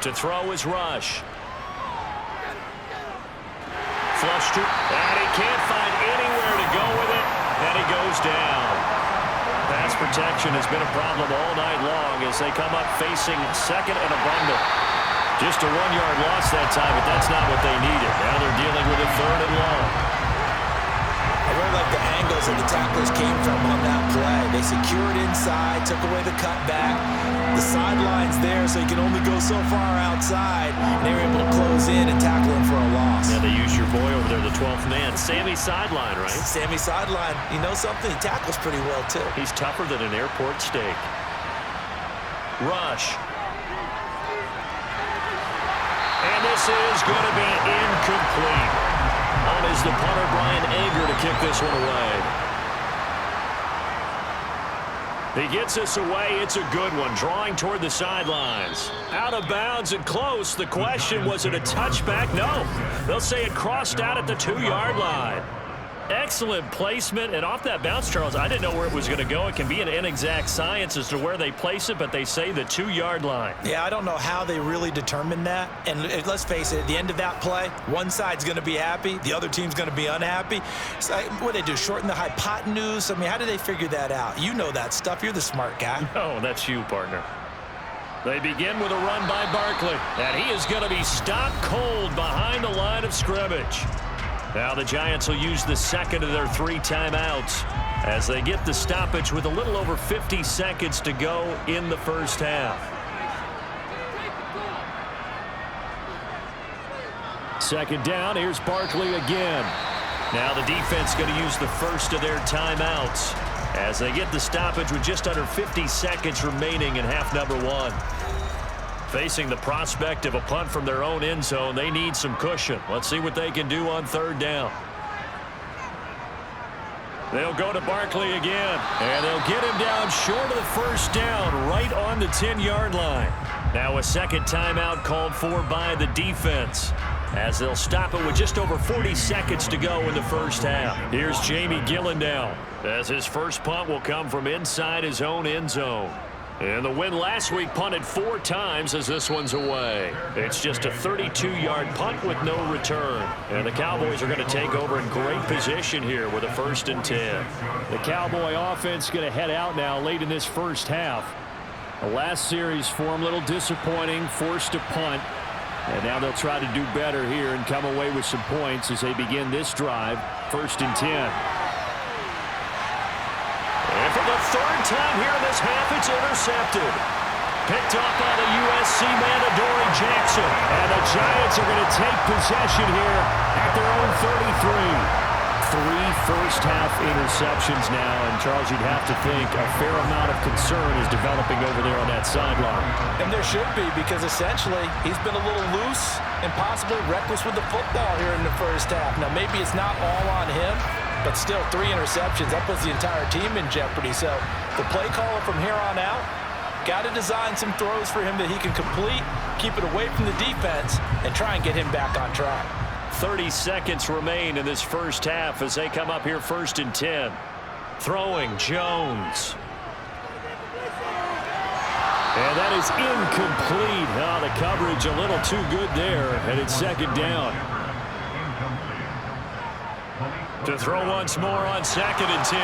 To throw is Rush. Flush to, and he can't find anywhere to go with it, and he goes down. Pass protection has been a problem all night long as they come up facing 2nd and a bundle. Just a 1-yard loss that time, but that's not what they needed. Now they're dealing with a 3rd and long. I really like the angles that the tacklers came from on that play. They secured inside, took away the cutback. The sideline's there, so you can only go so far outside. And they were able to close in and tackle him for a loss. Yeah, they used your boy over there, the 12th man. Sammy Sideline, right? Sammy Sideline. You know something? He tackles pretty well, too. He's tougher than an airport steak. Rush. And this is going to be incomplete. On is the punter, Brian Ager, to kick this one away. He gets us away. It's a good one. Drawing toward the sidelines. Out of bounds and close. The question, was it a touchback? No. They'll say it crossed out at the 2-yard line. Excellent placement. And off that bounce, Charles, I didn't know where it was going to go. It can be an inexact science as to where they place it, but they say the 2-yard line. Yeah, I don't know how they really determined that. And let's face it, at the end of that play, one side's going to be happy, the other team's going to be unhappy. So what do they do, shorten the hypotenuse? I mean, how do they figure that out? You know that stuff. You're the smart guy. Oh, that's you, partner. They begin with a run by Barkley, and he is going to be stopped cold behind the line of scrimmage. Now the Giants will use the 2nd of their 3 timeouts as they get the stoppage with a little over 50 seconds to go in the first half. 2nd down, here's Barkley again. Now the defense going to use the 1st of their timeouts as they get the stoppage with just under 50 seconds remaining in half number 1. Facing the prospect of a punt from their own end zone, they need some cushion. Let's see what they can do on 3rd down. They'll go to Barkley again, and they'll get him down short of the 1st down, right on the 10-yard line. Now a 2nd timeout called for by the defense, as they'll stop it with just over 40 seconds to go in the first half. Here's Jamie Gillendow, as his first punt will come from inside his own end zone. And the win last week punted 4 times as this one's away. It's just a 32-yard punt with no return. And the Cowboys are going to take over in great position here with a 1st and 10. The Cowboy offense going to head out now late in this first half. The last series for them, a little disappointing, forced to punt. And now they'll try to do better here and come away with some points as they begin this drive. 1st and 10. And for the 3rd time here in this half, it's intercepted. Picked up by the USC man, Adoree Jackson. And the Giants are going to take possession here at their own 33. 3 first-half interceptions now. And, Charles, you'd have to think a fair amount of concern is developing over there on that sideline. And there should be, because essentially he's been a little loose and possibly reckless with the football here in the first half. Now, maybe it's not all on him, but still 3 interceptions. That puts the entire team in jeopardy. So the play caller from here on out got to design some throws for him that he can complete, keep it away from the defense, and try and get him back on track. 30 seconds remain in this first half as they come up here 1st and 10. Throwing Jones. And that is incomplete. Oh, the coverage a little too good there, and it's 2nd down. To throw once more on 2nd and 10.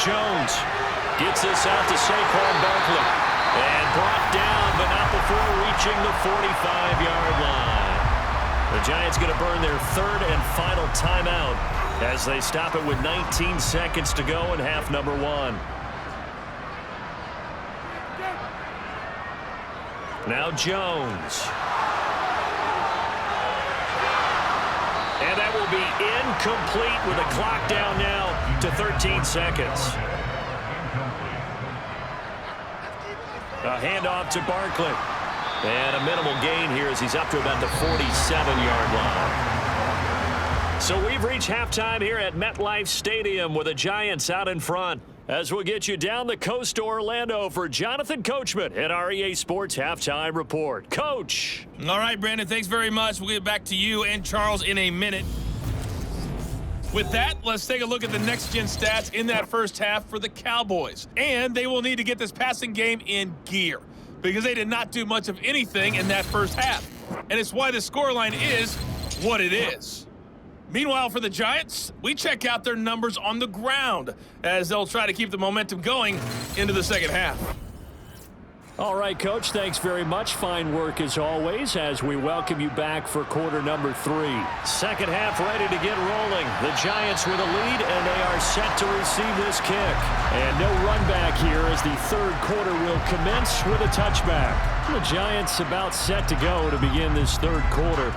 Jones gets this out to Saquon Barkley. And brought down, but not before reaching the 45-yard line. The Giants going to burn their 3rd and final timeout as they stop it with 19 seconds to go in half number 1. Now Jones. And that will be incomplete with a clock down now to 13 seconds. A handoff to Barkley. And a minimal gain here as he's up to about the 47-yard line. So we've reached halftime here at MetLife Stadium with the Giants out in front. as we'll get you down the coast to Orlando for Jonathan Coachman at our EA Sports Halftime Report. Coach. All right, Brandon, thanks very much. We'll get back to you and Charles in a minute. With that, let's take a look at the next-gen stats in that first half for the Cowboys. And they will need to get this passing game in gear because they did not do much of anything in that first half. And it's why the scoreline is what it is. Meanwhile, for the Giants, we check out their numbers on the ground as they'll try to keep the momentum going into the second half. All right, Coach, thanks very much. Fine work as always as we welcome you back for quarter number 3. Second half ready to get rolling. The Giants with a lead, and they are set to receive this kick. And no run back here as the third quarter will commence with a touchback. The Giants about set to go to begin this third quarter.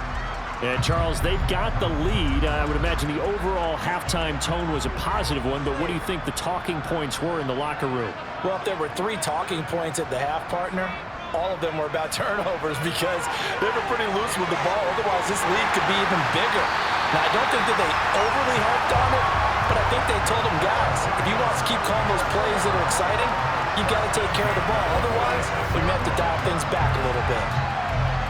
And, Charles, they've got the lead. I would imagine the overall halftime tone was a positive one, but what do you think the talking points were in the locker room? Well, if there were 3 talking points at the half, partner, all of them were about turnovers because they were pretty loose with the ball. Otherwise, this lead could be even bigger. Now, I don't think that they overly harped on it, but I think they told them, guys, if you want to keep calling those plays that are exciting, you've got to take care of the ball. Otherwise, we may have to dial things back a little bit.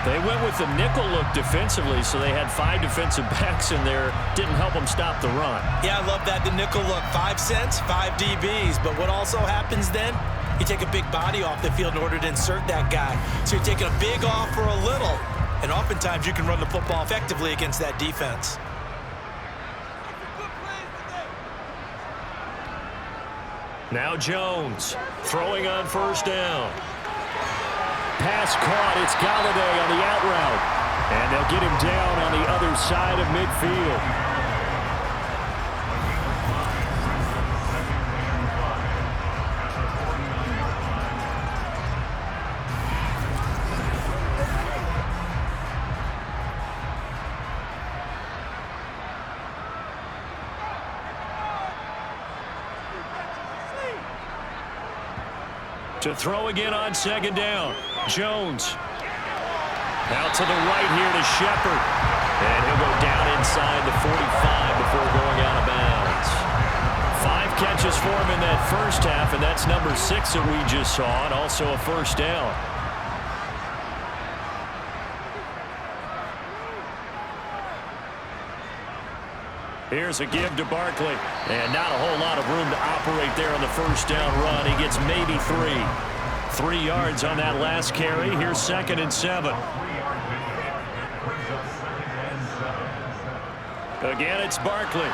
They went with the nickel look defensively, so they had 5 defensive backs in there. Didn't help them stop the run. Yeah, I love that, the nickel look. 5 cents, 5 DBs. But what also happens then, you take a big body off the field in order to insert that guy. So you're taking a big off for a little. And oftentimes you can run the football effectively against that defense. Now Jones throwing on first down. Pass caught. It's Galladay on the out route. And they'll get him down on the other side of midfield. To throw again on second down. Jones. Out to the right here to Shepard. And he'll go down inside the 45 before going out of bounds. 5 catches for him in that first half, and that's number 6 that we just saw, and also a first down. Here's a give to Barkley. And not a whole lot of room to operate there on the first down run. He gets maybe 3. 3 yards on that last carry. Here's 2nd and 7. Again, it's Barkley.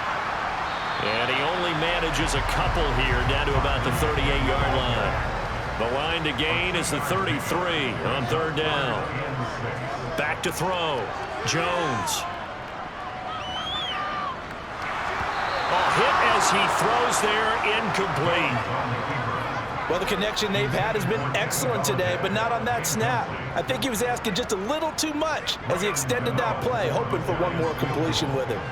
And he only manages a couple here down to about the 38-yard line. The line to gain is the 33 on third down. Back to throw. Jones. Hit as he throws there, incomplete. Well, the connection they've had has been excellent today, but not on that snap. I think he was asking just a little too much as he extended that play, hoping for one more completion with him.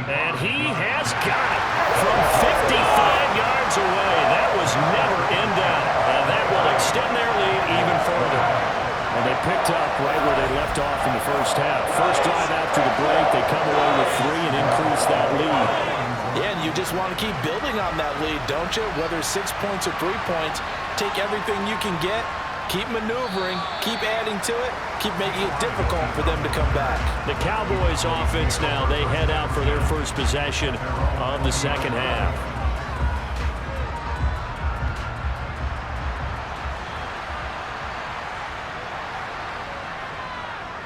And he has got it from 55 yards away. That was never in doubt. And that will extend their lead even further. And they picked up right where they left off in the first half. First drive after the break, they come away with 3 and increase that lead. Yeah, and you just want to keep building on that lead, don't you? Whether it's 6 points or 3 points, take everything you can get, keep maneuvering, keep adding to it, keep making it difficult for them to come back. The Cowboys offense now, they head out for their first possession of the second half.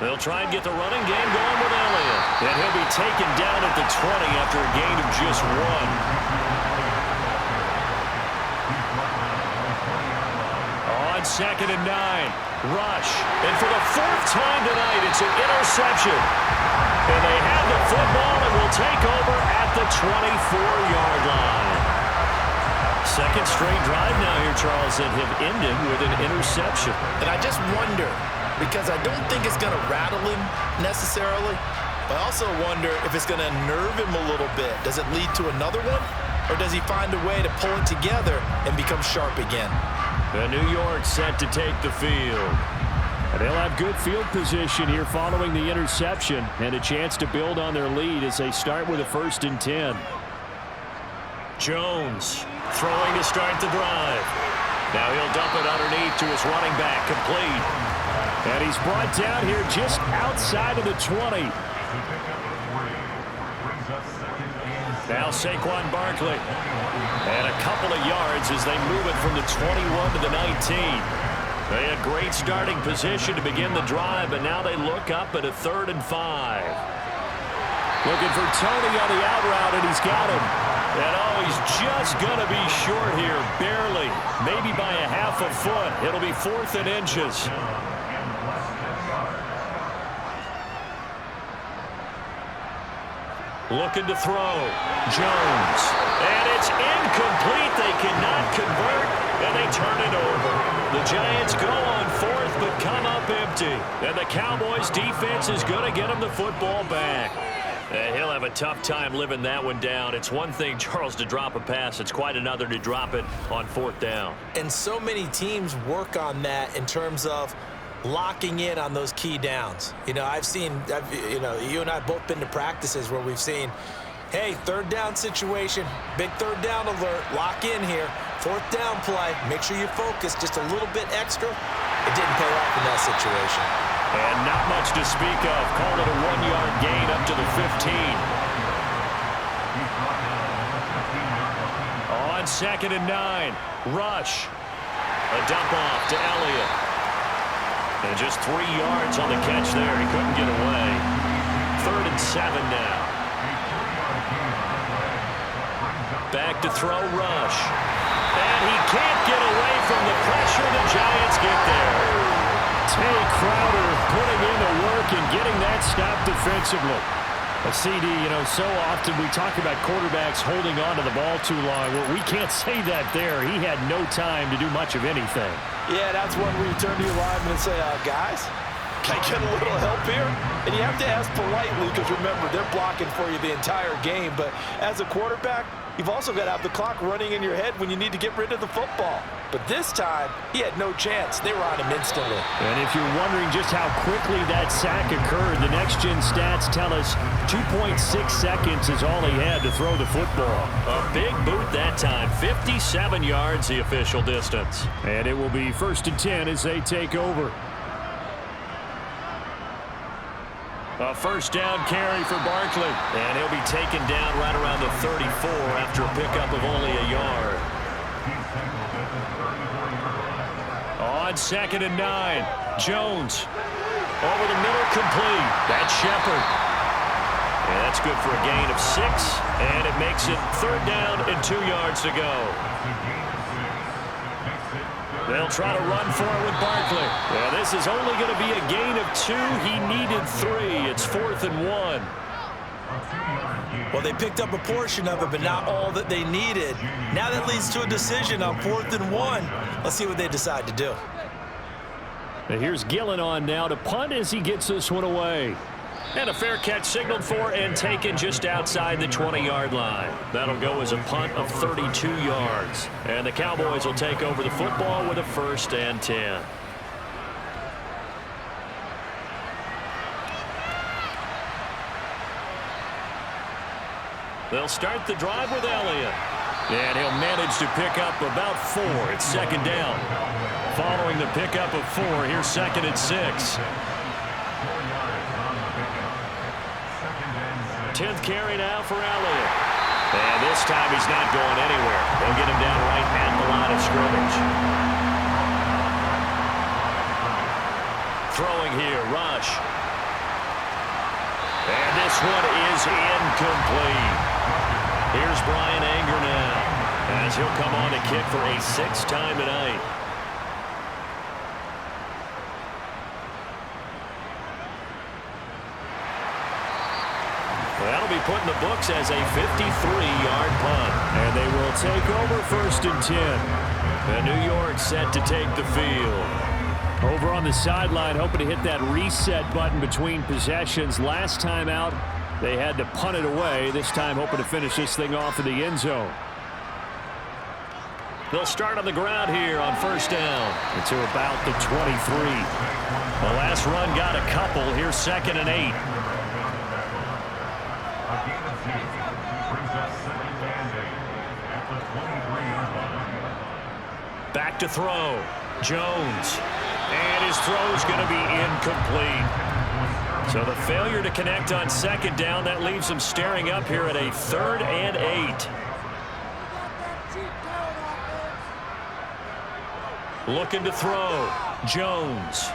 They'll try and get the running game going with Elliott. And he'll be taken down at the 20 after a gain of just 1. On 2nd and 9. Rush. And for the 4th time tonight, it's an interception. And they have the football and will take over at the 24-yard line. Second straight drive now here, Charles, that have ended with an interception. And I just wonder, because I don't think it's going to rattle him necessarily, but I also wonder if it's going to nerve him a little bit. Does it lead to another one? Or does he find a way to pull it together and become sharp again? The New York set to take the field. And they'll have good field position here following the interception and a chance to build on their lead as they start with a 1st and 10. Jones throwing to start the drive. Now he'll dump it underneath to his running back, complete. And he's brought down here just outside of the 20. Now Saquon Barkley. And a couple of yards as they move it from the 21 to the 19. They had great starting position to begin the drive, but now they look up at a 3rd and 5. Looking for Tony on the out route, and he's got him. And oh, he's just going to be short here, barely, maybe by a half a foot. It'll be 4th and inches. Looking to throw. Jones. And it's incomplete. They cannot convert, and they turn it over. The Giants go on 4th, but come up empty. And the Cowboys defense is going to get them the football back. He'll have a tough time living that one down. It's one thing, Charles, to drop a pass. It's quite another to drop it on 4th down. And so many teams work on that in terms of locking in on those key downs. You know, you and I have both been to practices where we've seen, hey, 3rd down situation, big 3rd down alert, lock in here. 4th down play, make sure you focus just a little bit extra. It didn't pay off in that situation. And not much to speak of. Call it a 1-yard gain up to the 15. On 2nd and 9, rush. A dump off to Elliott. And just 3 yards on the catch there. He couldn't get away. 3rd and 7 now. Back to throw, rush. And he can't get away from the pressure. The Giants get there. Tay Crowder putting in the work and getting that stop defensively. A CD, you know, so often we talk about quarterbacks holding on to the ball too long. Well, we can't say that there. He had no time to do much of anything. Yeah, that's when we turn to your lineman and say, guys, can I get a little help here? And you have to ask politely because, remember, they're blocking for you the entire game. But as a quarterback, you've also got to have the clock running in your head when you need to get rid of the football. But this time, he had no chance. They were on him instantly. And if you're wondering just how quickly that sack occurred, the next-gen stats tell us 2.6 seconds is all he had to throw the football. A big boot that time. 57 yards the official distance. And it will be 1st and 10 as they take over. A 1st down carry for Barkley. And he'll be taken down right around the 34 after a pickup of only a yard. On 2nd and 9, Jones. Over the middle, complete. That's Shepard. And that's good for a gain of 6. And it makes it 3rd down and 2 yards to go. They'll try to run for it with Barkley. Yeah, this is only going to be a gain of 2. He needed 3. It's 4th and 1. Well, they picked up a portion of it, but not all that they needed. Now that leads to a decision on 4th and 1. Let's see what they decide to do. And here's Gillen on now to punt as he gets this one away. And a fair catch signaled for and taken just outside the 20-yard line. That'll go as a punt of 32 yards. And the Cowboys will take over the football with a 1st and 10. They'll start the drive with Elliott. And he'll manage to pick up about 4. It's 2nd down. Following the pickup of 4, here's 2nd and 6. 10th carry now for Elliott. And this time he's not going anywhere. They'll get him down right at the line of scrimmage. Throwing here, rush. And this one is incomplete. Here's Brian Anger now, as he'll come on to kick for a 6th time tonight. That'll be put in the books as a 53-yard punt. And they will take over 1st and 10. And New York set to take the field. Over on the sideline, hoping to hit that reset button between possessions. Last time out, they had to punt it away. This time, hoping to finish this thing off in the end zone. They'll start on the ground here on 1st down. Into about the 23. The last run got a couple. Here's 2nd and 8. the 23-yard line. Back to throw. Jones. And his throw is going to be incomplete. So the failure to connect on second down, that leaves him staring up here at a 3rd and 8. Looking to throw. Jones.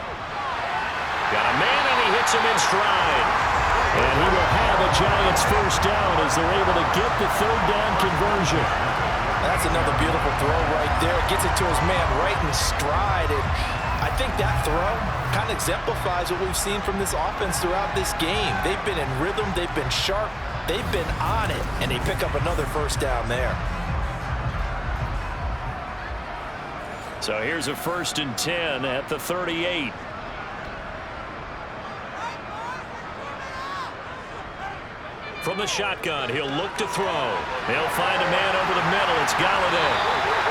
Got a man, and he hits him in stride. And he will have a Giants first down as they're able to get the 3rd down conversion. That's another beautiful throw right there. Gets it to his man right in stride. And I think that throw kind of exemplifies what we've seen from this offense throughout this game. They've been in rhythm. They've been sharp. They've been on it. And they pick up another first down there. So here's a 1st and 10 at the 38. From the shotgun, he'll look to throw. They'll find a man over the middle. It's Galladay.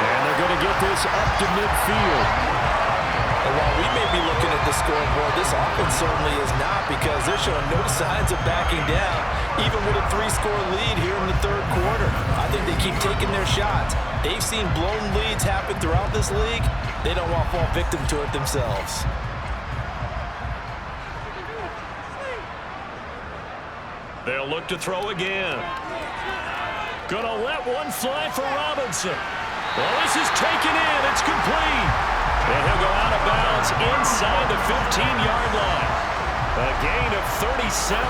And they're going to get this up to midfield. And while we may be looking at the scoreboard, this offense certainly is not, because they're showing no signs of backing down, even with a 3-score lead here in the 3rd quarter. I think they keep taking their shots. They've seen blown leads happen throughout this league. They don't want to fall victim to it themselves. They'll look to throw again. Gonna let one fly for Robinson. Well, this is taken in. It's complete. And he'll go out of bounds inside the 15-yard line. A gain of 37.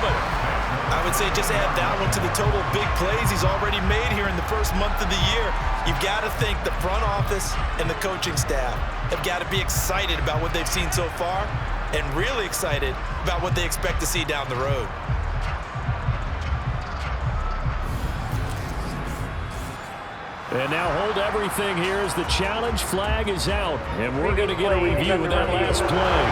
I would say just add that one to the total big plays he's already made here in the first month of the year. You've got to think the front office and the coaching staff have got to be excited about what they've seen so far and really excited about what they expect to see down the road. And now hold everything here as the challenge flag is out. And we're going to get a review of that last play.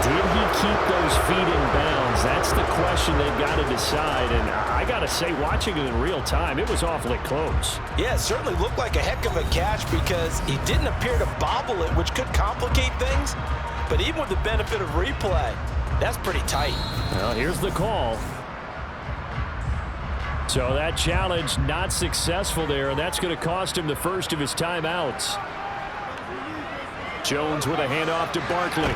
Did he keep those feet in bounds? That's the question they've got to decide. And I got to say, watching it in real time, it was awfully close. Yeah, it certainly looked like a heck of a catch, because he didn't appear to bobble it, which could complicate things. But even with the benefit of replay, that's pretty tight. Well, here's the call. So that challenge not successful there, and that's going to cost him the first of his timeouts. Jones with a handoff to Barkley.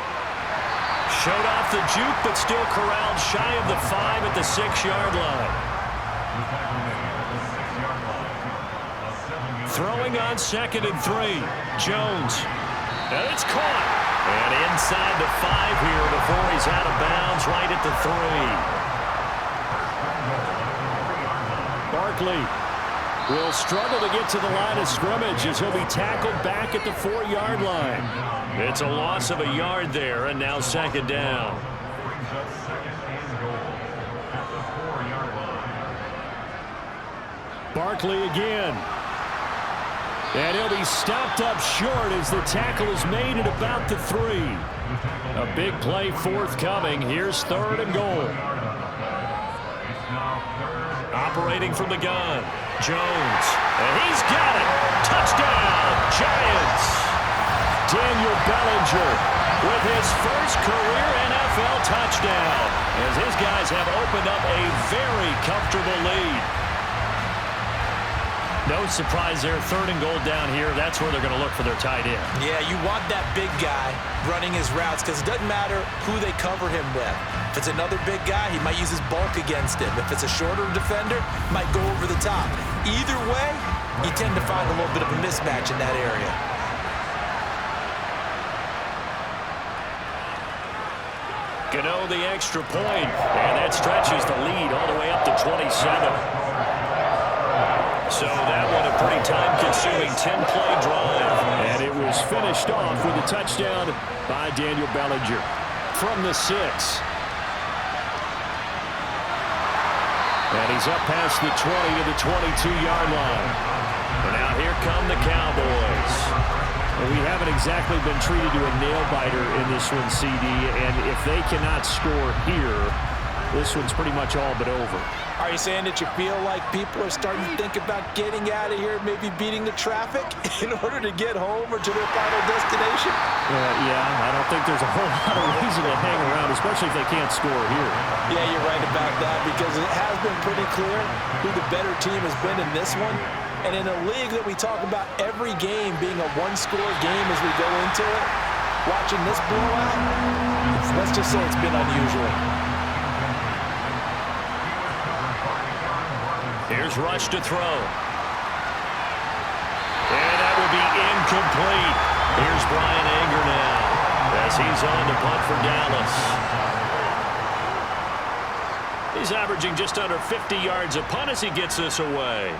Showed off the juke, but still corralled shy of the 5 at the 6-yard line. Throwing on 2nd and 3. Jones. And it's caught. And inside the 5 here before he's out of bounds right at the 3. Barkley will struggle to get to the line of scrimmage as he'll be tackled back at the 4-yard line. It's a loss of a yard there, and now 2nd down. Barkley again. And he'll be stopped up short as the tackle is made at about the 3. A big play forthcoming. Here's 3rd and goal. Operating from the gun, Jones, and he's got it. Touchdown, Giants. Daniel Bellinger with his first career NFL touchdown, as his guys have opened up a very comfortable lead. No surprise there, 3rd and goal down here. That's where they're going to look for their tight end. Yeah, you want that big guy running his routes, because it doesn't matter who they cover him with. If it's another big guy, he might use his bulk against him. If it's a shorter defender, he might go over the top. Either way, you tend to find a little bit of a mismatch in that area. Gano the extra point, and that stretches the lead all the way up to 27. So that one a pretty time-consuming 10-play drive. And it was finished off with a touchdown by Daniel Bellinger from the 6. And he's up past the 20 to the 22-yard line. And now here come the Cowboys. And we haven't exactly been treated to a nail-biter in this one, CD. And if they cannot score here, this one's pretty much all but over. Are you saying that you feel like people are starting to think about getting out of here, maybe beating the traffic in order to get home or to their final destination? Yeah, I don't think there's a whole lot of reason to hang around, especially if they can't score here. Yeah, you're right about that, because it has been pretty clear who the better team has been in this one. And in a league that we talk about every game being a one-score game as we go into it, watching this blowout, let's just say it's been unusual. Here's Rush to throw. And that will be incomplete. Here's Brian Anger now as he's on to punt for Dallas. He's averaging just under 50 yards a punt as he gets this away.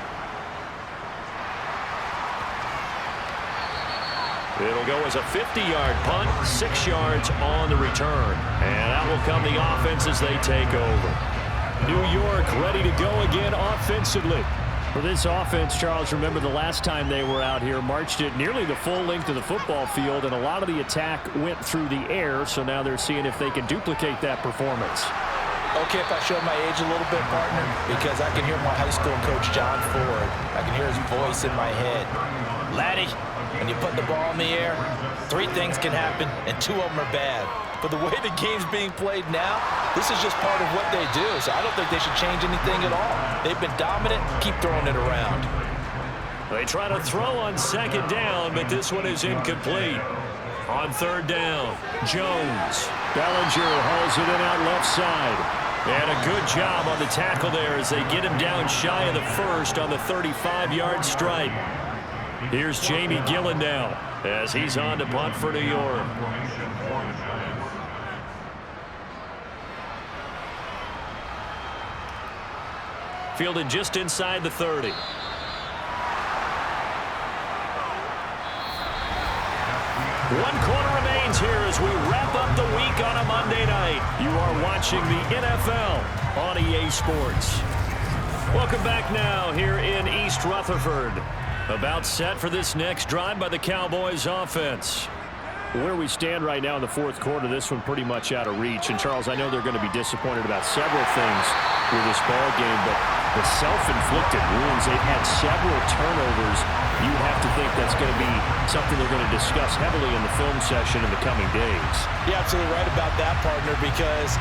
It'll go as a 50-yard punt, 6 yards on the return. And out will come the offense as they take over. New York ready to go again offensively. For this offense, Charles, remember the last time they were out here, marched it nearly the full length of the football field, and a lot of the attack went through the air, so now they're seeing if they can duplicate that performance. Okay, if I show my age a little bit, partner, because I can hear my high school coach, John Ford. I can hear his voice in my head. Laddie, when you put the ball in the air, 3 things can happen, and 2 of them are bad. But the way the game's being played now, this is just part of what they do. So I don't think they should change anything at all. They've been dominant. Keep throwing it around. They try to throw on 2nd down, but this one is incomplete. On 3rd down, Jones. Bellinger hauls it in out left side. And a good job on the tackle there as they get him down shy of the first on the 35-yard strike. Here's Jamie Gillen now as he's on to punt for New York. Fielded just inside the 30. One quarter remains here as we wrap up the week on a Monday night. You are watching the NFL on EA Sports. Welcome back now here in East Rutherford. About set for this next drive by the Cowboys offense. Where we stand right now in the 4th quarter, this one pretty much out of reach. And, Charles, I know they're going to be disappointed about several things with this ball game, but the self-inflicted wounds, they've had several turnovers. You have to think that's going to be something they're going to discuss heavily in the film session in the coming days. You're absolutely right about that, partner, because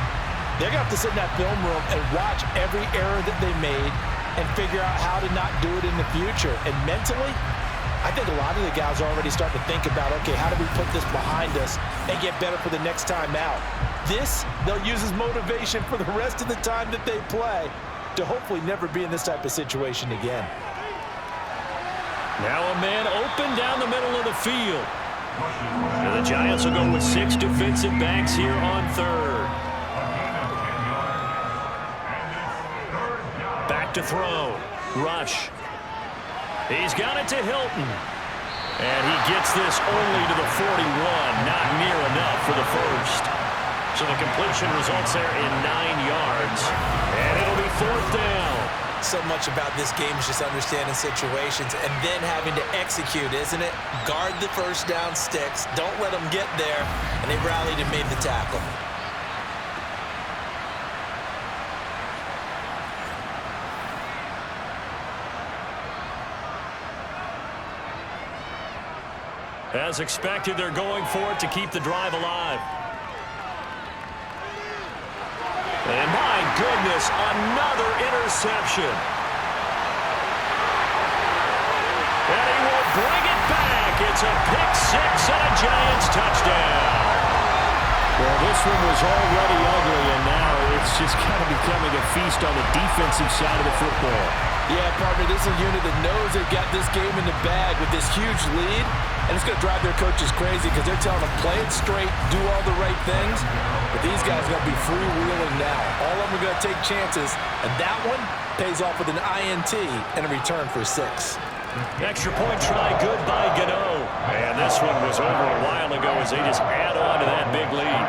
they're going to have to sit in that film room and watch every error that they made and figure out how to not do it in the future. And mentally, I think a lot of the guys are already starting to think about, okay, how do we put this behind us and get better for the next time out? This, they'll use as motivation for the rest of the time that they play to hopefully never be in this type of situation again. Now a man open down the middle of the field. And the Giants will go with 6 defensive backs here on 3rd. Back to throw. Rush. He's got it to Hilton. And he gets this only to the 41. Not near enough for the first. So the completion results there in 9 yards. And it'll be 4th down. So much about this game is just understanding situations and then having to execute, isn't it? Guard the first down sticks. Don't let them get there. And they rallied and made the tackle. As expected, they're going for it to keep the drive alive. And my goodness, another interception. And he will bring it back. It's a pick-6 and a Giants touchdown. Well, this one was already ugly, and now it's just kind of becoming a feast on the defensive side of the football. Yeah, partner, this is a unit that knows they've got this game in the bag with this huge lead, and it's going to drive their coaches crazy because they're telling them play it straight, do all the right things, but these guys are going to be freewheeling now. All of them are going to take chances, and that one pays off with an INT and a return for 6. Extra point try good by Gano. And this one was over a while ago as they just add on to that big lead.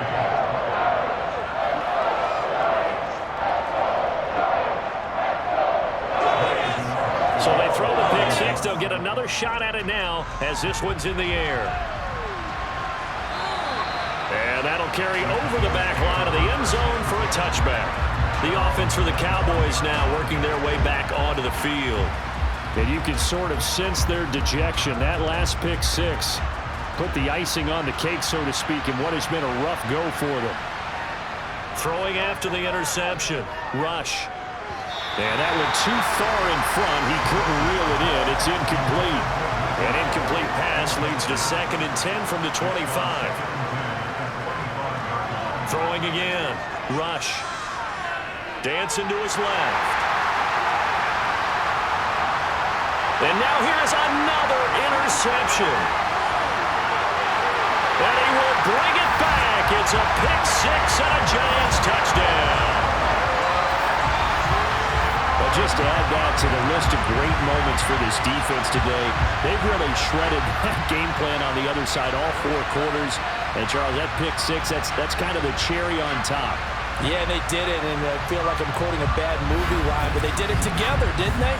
So they throw the pick-6. They'll get another shot at it now as this one's in the air. And that'll carry over the back line of the end zone for a touchback. The offense for the Cowboys now working their way back onto the field. And you can sort of sense their dejection. That last pick six put the icing on the cake, so to speak, in what has been a rough go for them. Throwing after the interception. Rush. And that went too far in front. He couldn't reel it in. It's incomplete. An incomplete pass leads to 2nd and 10 from the 25. Throwing again. Rush. Dancing to his left. And now here's another interception. And he will bring it back. It's a pick six and a Giants touchdown. Well, just to add that to the list of great moments for this defense today, they've really shredded that game plan on the other side all 4 quarters. And, Charles, that pick six, that's kind of the cherry on top. Yeah, they did it, and I feel like I'm quoting a bad movie line, but they did it together, didn't they?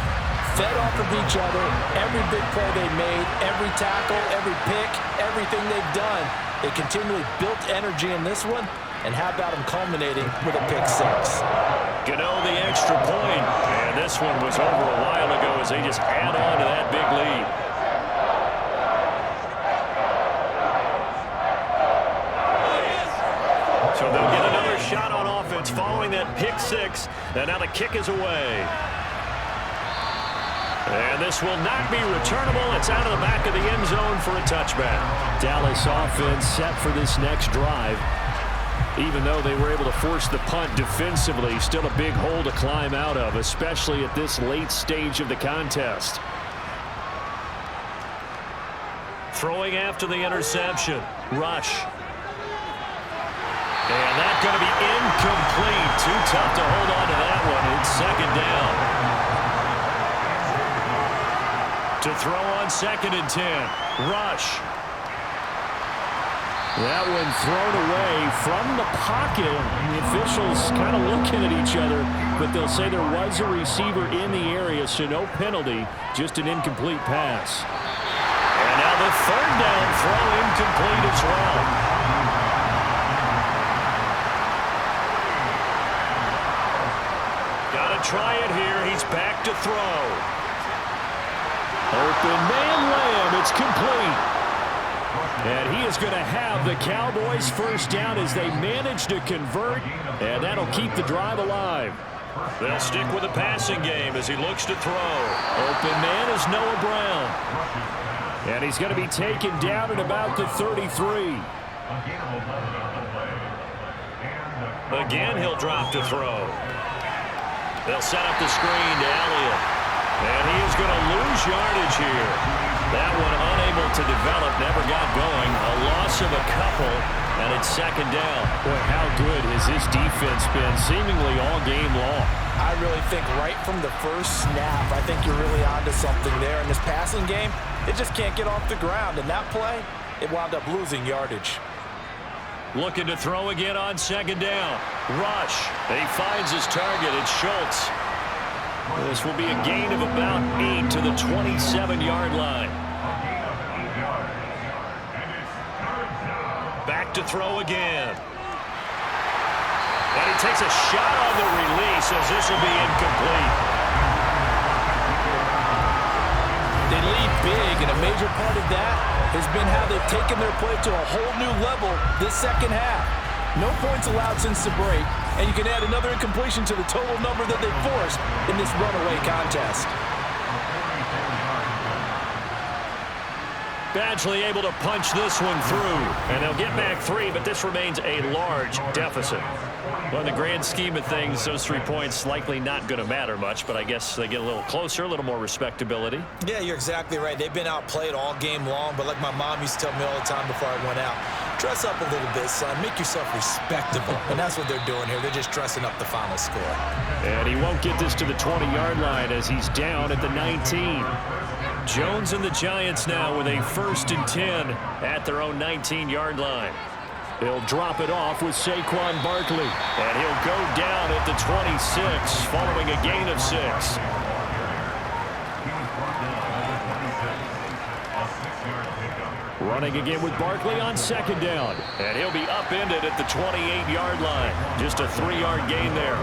Fed off of each other, every big play they made, every tackle, every pick, everything they've done. They continually built energy in this one, and how about them culminating with a pick six? Gano the extra point, and this one was over a while ago as they just add on to that big lead. So they'll get another shot on offense following that pick six, and now the kick is away. And this will not be returnable. It's out of the back of the end zone for a touchback. Dallas offense set for this next drive. Even though they were able to force the punt defensively, still a big hole to climb out of, especially at this late stage of the contest. Throwing after the interception. Rush. And that's going to be incomplete. Too tough to hold on to that one. It's 2nd down. To throw on 2nd and 10. Rush. That one thrown away from the pocket. The officials kind of looking at each other, but they'll say there was a receiver in the area, so no penalty, just an incomplete pass. And now the 3rd down throw incomplete as well. Got to try it here. He's back to throw. Open man Lamb. It's complete. And he is going to have the Cowboys first down as they manage to convert, and that'll keep the drive alive. They'll stick with the passing game as he looks to throw. Open man is Noah Brown. And he's going to be taken down at about the 33. Again, he'll drop to throw. They'll set up the screen to Elliott. And he is going to lose yardage here. That one unable to develop, never got going. A loss of a couple, and it's 2nd down. Boy, how good has this defense been seemingly all game long? I really think right from the first snap, I think you're really onto something there. In this passing game, it just can't get off the ground. And that play, it wound up losing yardage. Looking to throw again on 2nd down. Rush. He finds his target. It's Schultz. This will be a gain of about 8 to the 27-yard line. Back to throw again. And he takes a shot on the release as this will be incomplete. They lead big, and a major part of that has been how they've taken their play to a whole new level this 2nd half. No points allowed since the break, and you can add another incompletion to the total number that they forced in this runaway contest. Badgley able to punch this one through, and they'll get back 3, but this remains a large deficit. Well, in the grand scheme of things, those 3 points likely not going to matter much, but I guess they get a little closer, a little more respectability. Yeah, you're exactly right. They've been outplayed all game long, but like my mom used to tell me all the time before I went out, dress up a little bit, son. Make yourself respectable. And that's what they're doing here. They're just dressing up the final score. And he won't get this to the 20-yard line as he's down at the 19. Jones and the Giants now with a 1st and 10 at their own 19-yard line. He'll drop it off with Saquon Barkley. And he'll go down at the 26 following a gain of 6. Running again with Barkley on 2nd down. And he'll be upended at the 28-yard line. Just a 3-yard gain there.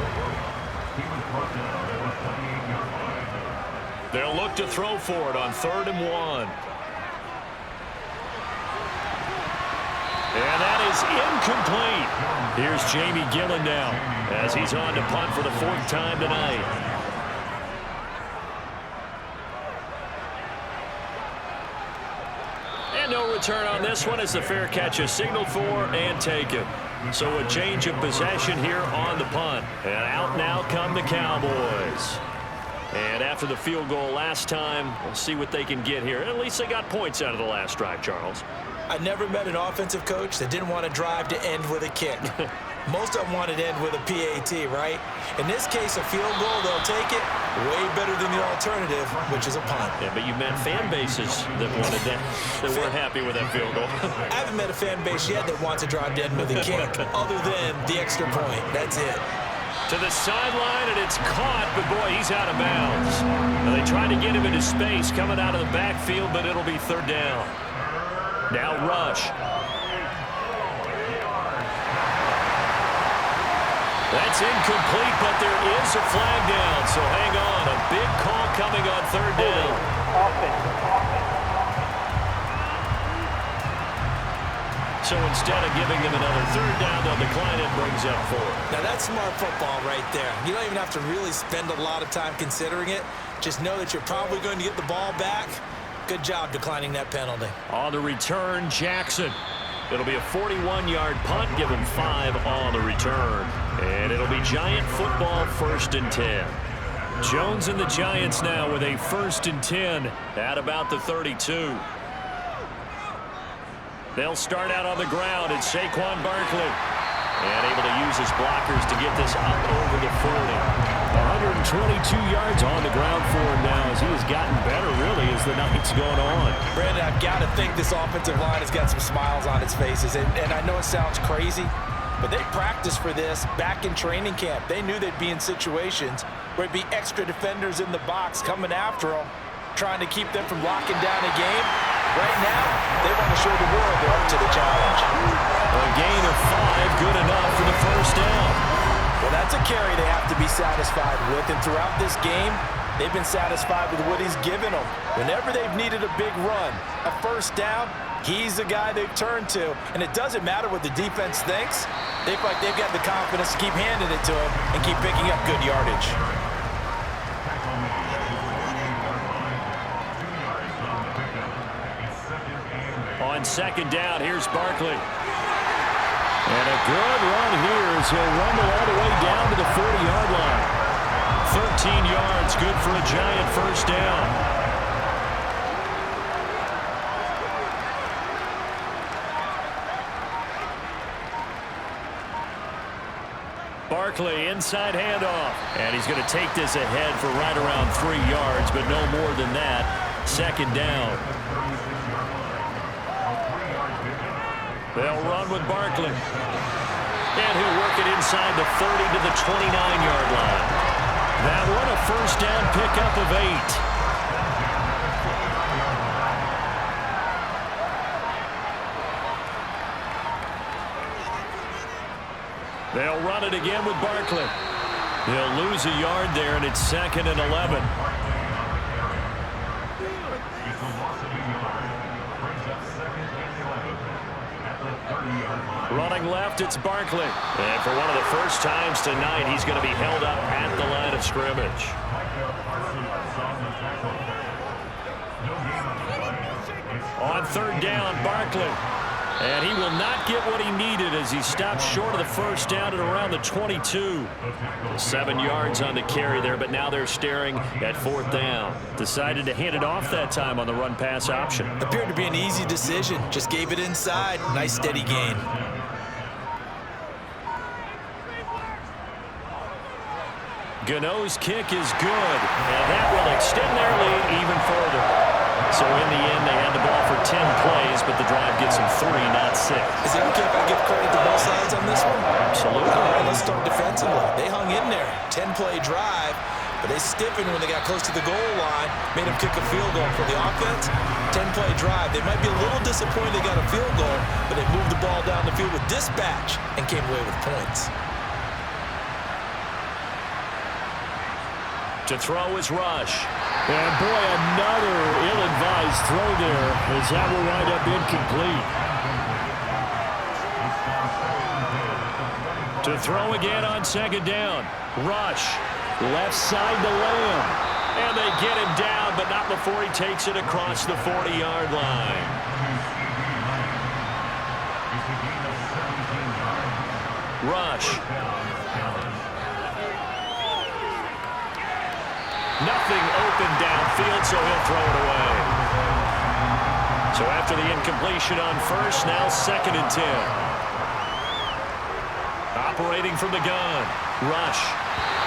They'll look to throw for it on 3rd and 1. And that is incomplete. Here's Jamie Gillen now as he's on to punt for the 4th time tonight. And no return on this one as the fair catch is signaled for and taken. So a change of possession here on the punt. And out now come the Cowboys. And after the field goal last time, we'll see what they can get here. At least they got points out of the last drive, Charles. I never met an offensive coach that didn't want to drive to end with a kick. Most of them wanted to end with a PAT, right? In this case, a field goal, they'll take it. Way better than the alternative, which is a punt. Yeah, but you met fan bases that wanted that, that weren't happy with that field goal. I haven't met a fan base yet that wants to drive to end with a kick, other than the extra point. That's it. To the sideline, and it's caught, but boy, he's out of bounds. Now they tried to get him into space coming out of the backfield, but it'll be 3rd down. Now rush. That's incomplete, but there is a flag down, so hang on. A big call coming on 3rd down. So instead of giving them another 3rd down, they'll decline it, brings up 4th. Now that's smart football right there. You don't even have to really spend a lot of time considering it. Just know that you're probably going to get the ball back. Good job declining that penalty. On the return, Jackson. It'll be a 41-yard punt, give him 5 on the return. And it'll be Giant football, 1st and 10. Jones and the Giants now with a 1st and 10 at about the 32. They'll start out on the ground. It's Saquon Barkley. And able to use his blockers to get this up over the 40. 122 yards on the ground for him now as he has gotten better, really, as the night's going on. Brandon, I've got to think this offensive line has got some smiles on its faces. And I know it sounds crazy, but they practiced for this back in training camp. They knew they'd be in situations where it'd be extra defenders in the box coming after them, trying to keep them from locking down a game. Right now, they want to show the world they're up to the challenge. A gain of 5, good enough for the 1st down. Well, that's a carry they have to be satisfied with, and throughout this game, they've been satisfied with what he's given them. Whenever they've needed a big run, a 1st down, he's the guy they've turned to, and it doesn't matter what the defense thinks. They feel like they've got the confidence to keep handing it to him and keep picking up good yardage. On 2nd down, here's Barkley. And a good run here as he'll rumble all the way down to the 40-yard line. 13 yards, good for a Giant 1st down. Barkley, inside handoff. And he's going to take this ahead for right around 3 yards, but no more than that. 2nd down. They'll run with Barkley. And he'll work it inside the 30 to the 29-yard line. That one a 1st down pickup of 8. They'll run it again with Barkley. They'll lose a yard there, and it's 2nd and 11. Running left, it's Barkley. And for one of the first times tonight, he's going to be held up at the line of scrimmage. On 3rd down, Barkley. And he will not get what he needed as he stops short of the 1st down at around the 22. 7 yards on the carry there, but now they're staring at 4th down. Decided to hand it off that time on the run-pass option. Appeared to be an easy decision. Just gave it inside. Nice steady gain. Gano's kick is good, and that will extend their lead even further. So in the end, they had the ball for 10 plays, but the drive gets them 3, not 6. Is it okay if I give credit to both sides on this one? Absolutely. All right, let's start defensively. They hung in there. 10-play drive, but they stiffened when they got close to the goal line, made them kick a field goal. For the offense, 10-play drive. They might be a little disappointed they got a field goal, but they moved the ball down the field with dispatch and came away with points. To throw is Rush. And boy, another ill-advised throw there as that will wind up incomplete. To throw again on second down. Rush. Left side to Lamb. And they get him down, but not before he takes it across the 40-yard line. Rush. Nothing open downfield, so he'll throw it away. So after the incompletion on first, now 2nd and 10. Operating from the gun. Rush.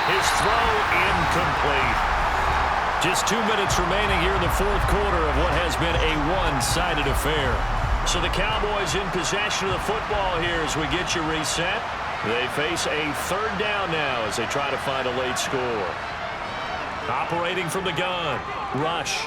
His throw incomplete. Just 2 minutes remaining here in the 4th quarter of what has been a one-sided affair. So the Cowboys in possession of the football here as we get you reset. They face a 3rd down now as they try to find a late score. Operating from the gun. Rush.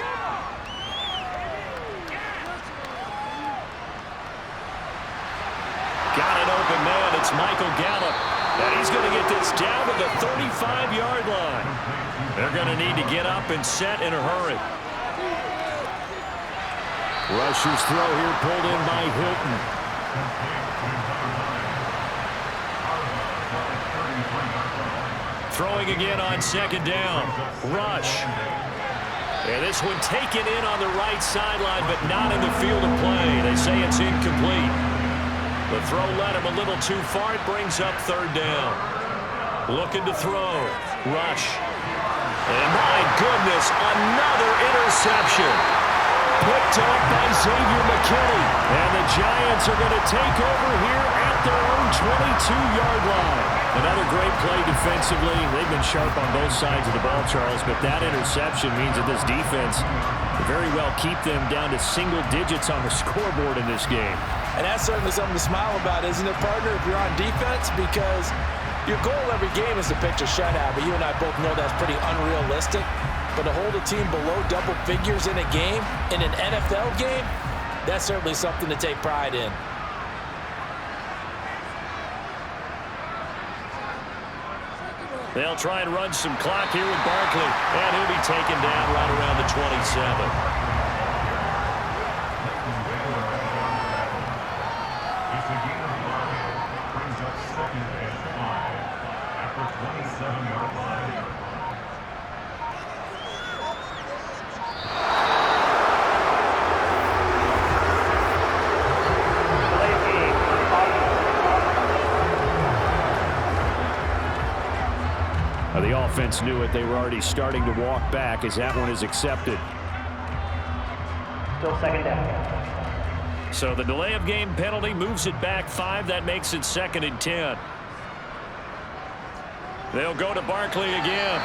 Got an open man. It's Michael Gallup. And he's going to get this down to the 35-yard line. They're going to need to get up and set in a hurry. Rush's throw here pulled in by Hilton. Throwing again on 2nd down. Rush. And this one taken in on the right sideline, but not in the field of play. They say it's incomplete. The throw led him a little too far. It brings up 3rd down. Looking to throw. Rush. And my goodness, another interception. Picked up by Xavier McKinney. And the Giants are going to take over here at their own 22-yard line. Another great play defensively. They've been sharp on both sides of the ball, Charles, but that interception means that this defense very well keep them down to single digits on the scoreboard in this game. And that's certainly something to smile about, isn't it, partner, if you're on defense? Because your goal every game is to pitch a shutout, but you and I both know that's pretty unrealistic. But to hold a team below double figures in a game, in an NFL game, that's certainly something to take pride in. They'll try and run some clock here with Barkley, and he'll be taken down right around the 27. The offense knew it. They were already starting to walk back as that one is accepted. Still 2nd down. So the delay of game penalty moves it back 5. That makes it 2nd and 10. They'll go to Barkley again.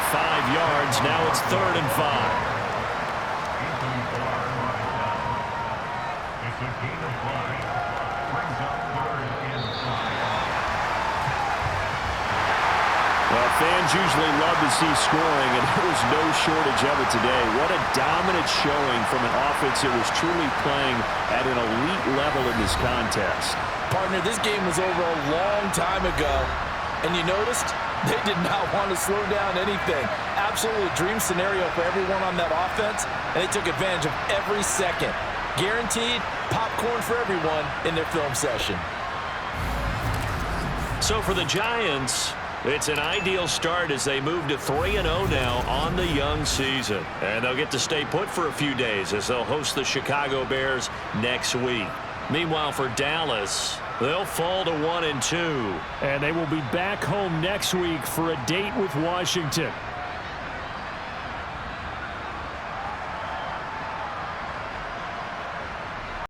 5 yards. Now it's 3rd and 5. Well, fans usually love to see scoring, and there was no shortage of it today. What a dominant showing from an offense that was truly playing at an elite level in this contest. Partner, this game was over a long time ago, and you noticed they did not want to slow down anything. Absolutely a dream scenario for everyone on that offense, and they took advantage of every second. Guaranteed popcorn for everyone in their film session. So for the Giants, it's an ideal start as they move to 3-0 now on the young season. And they'll get to stay put for a few days as they'll host the Chicago Bears next week. Meanwhile, for Dallas, they'll fall to 1-2. And they will be back home next week for a date with Washington.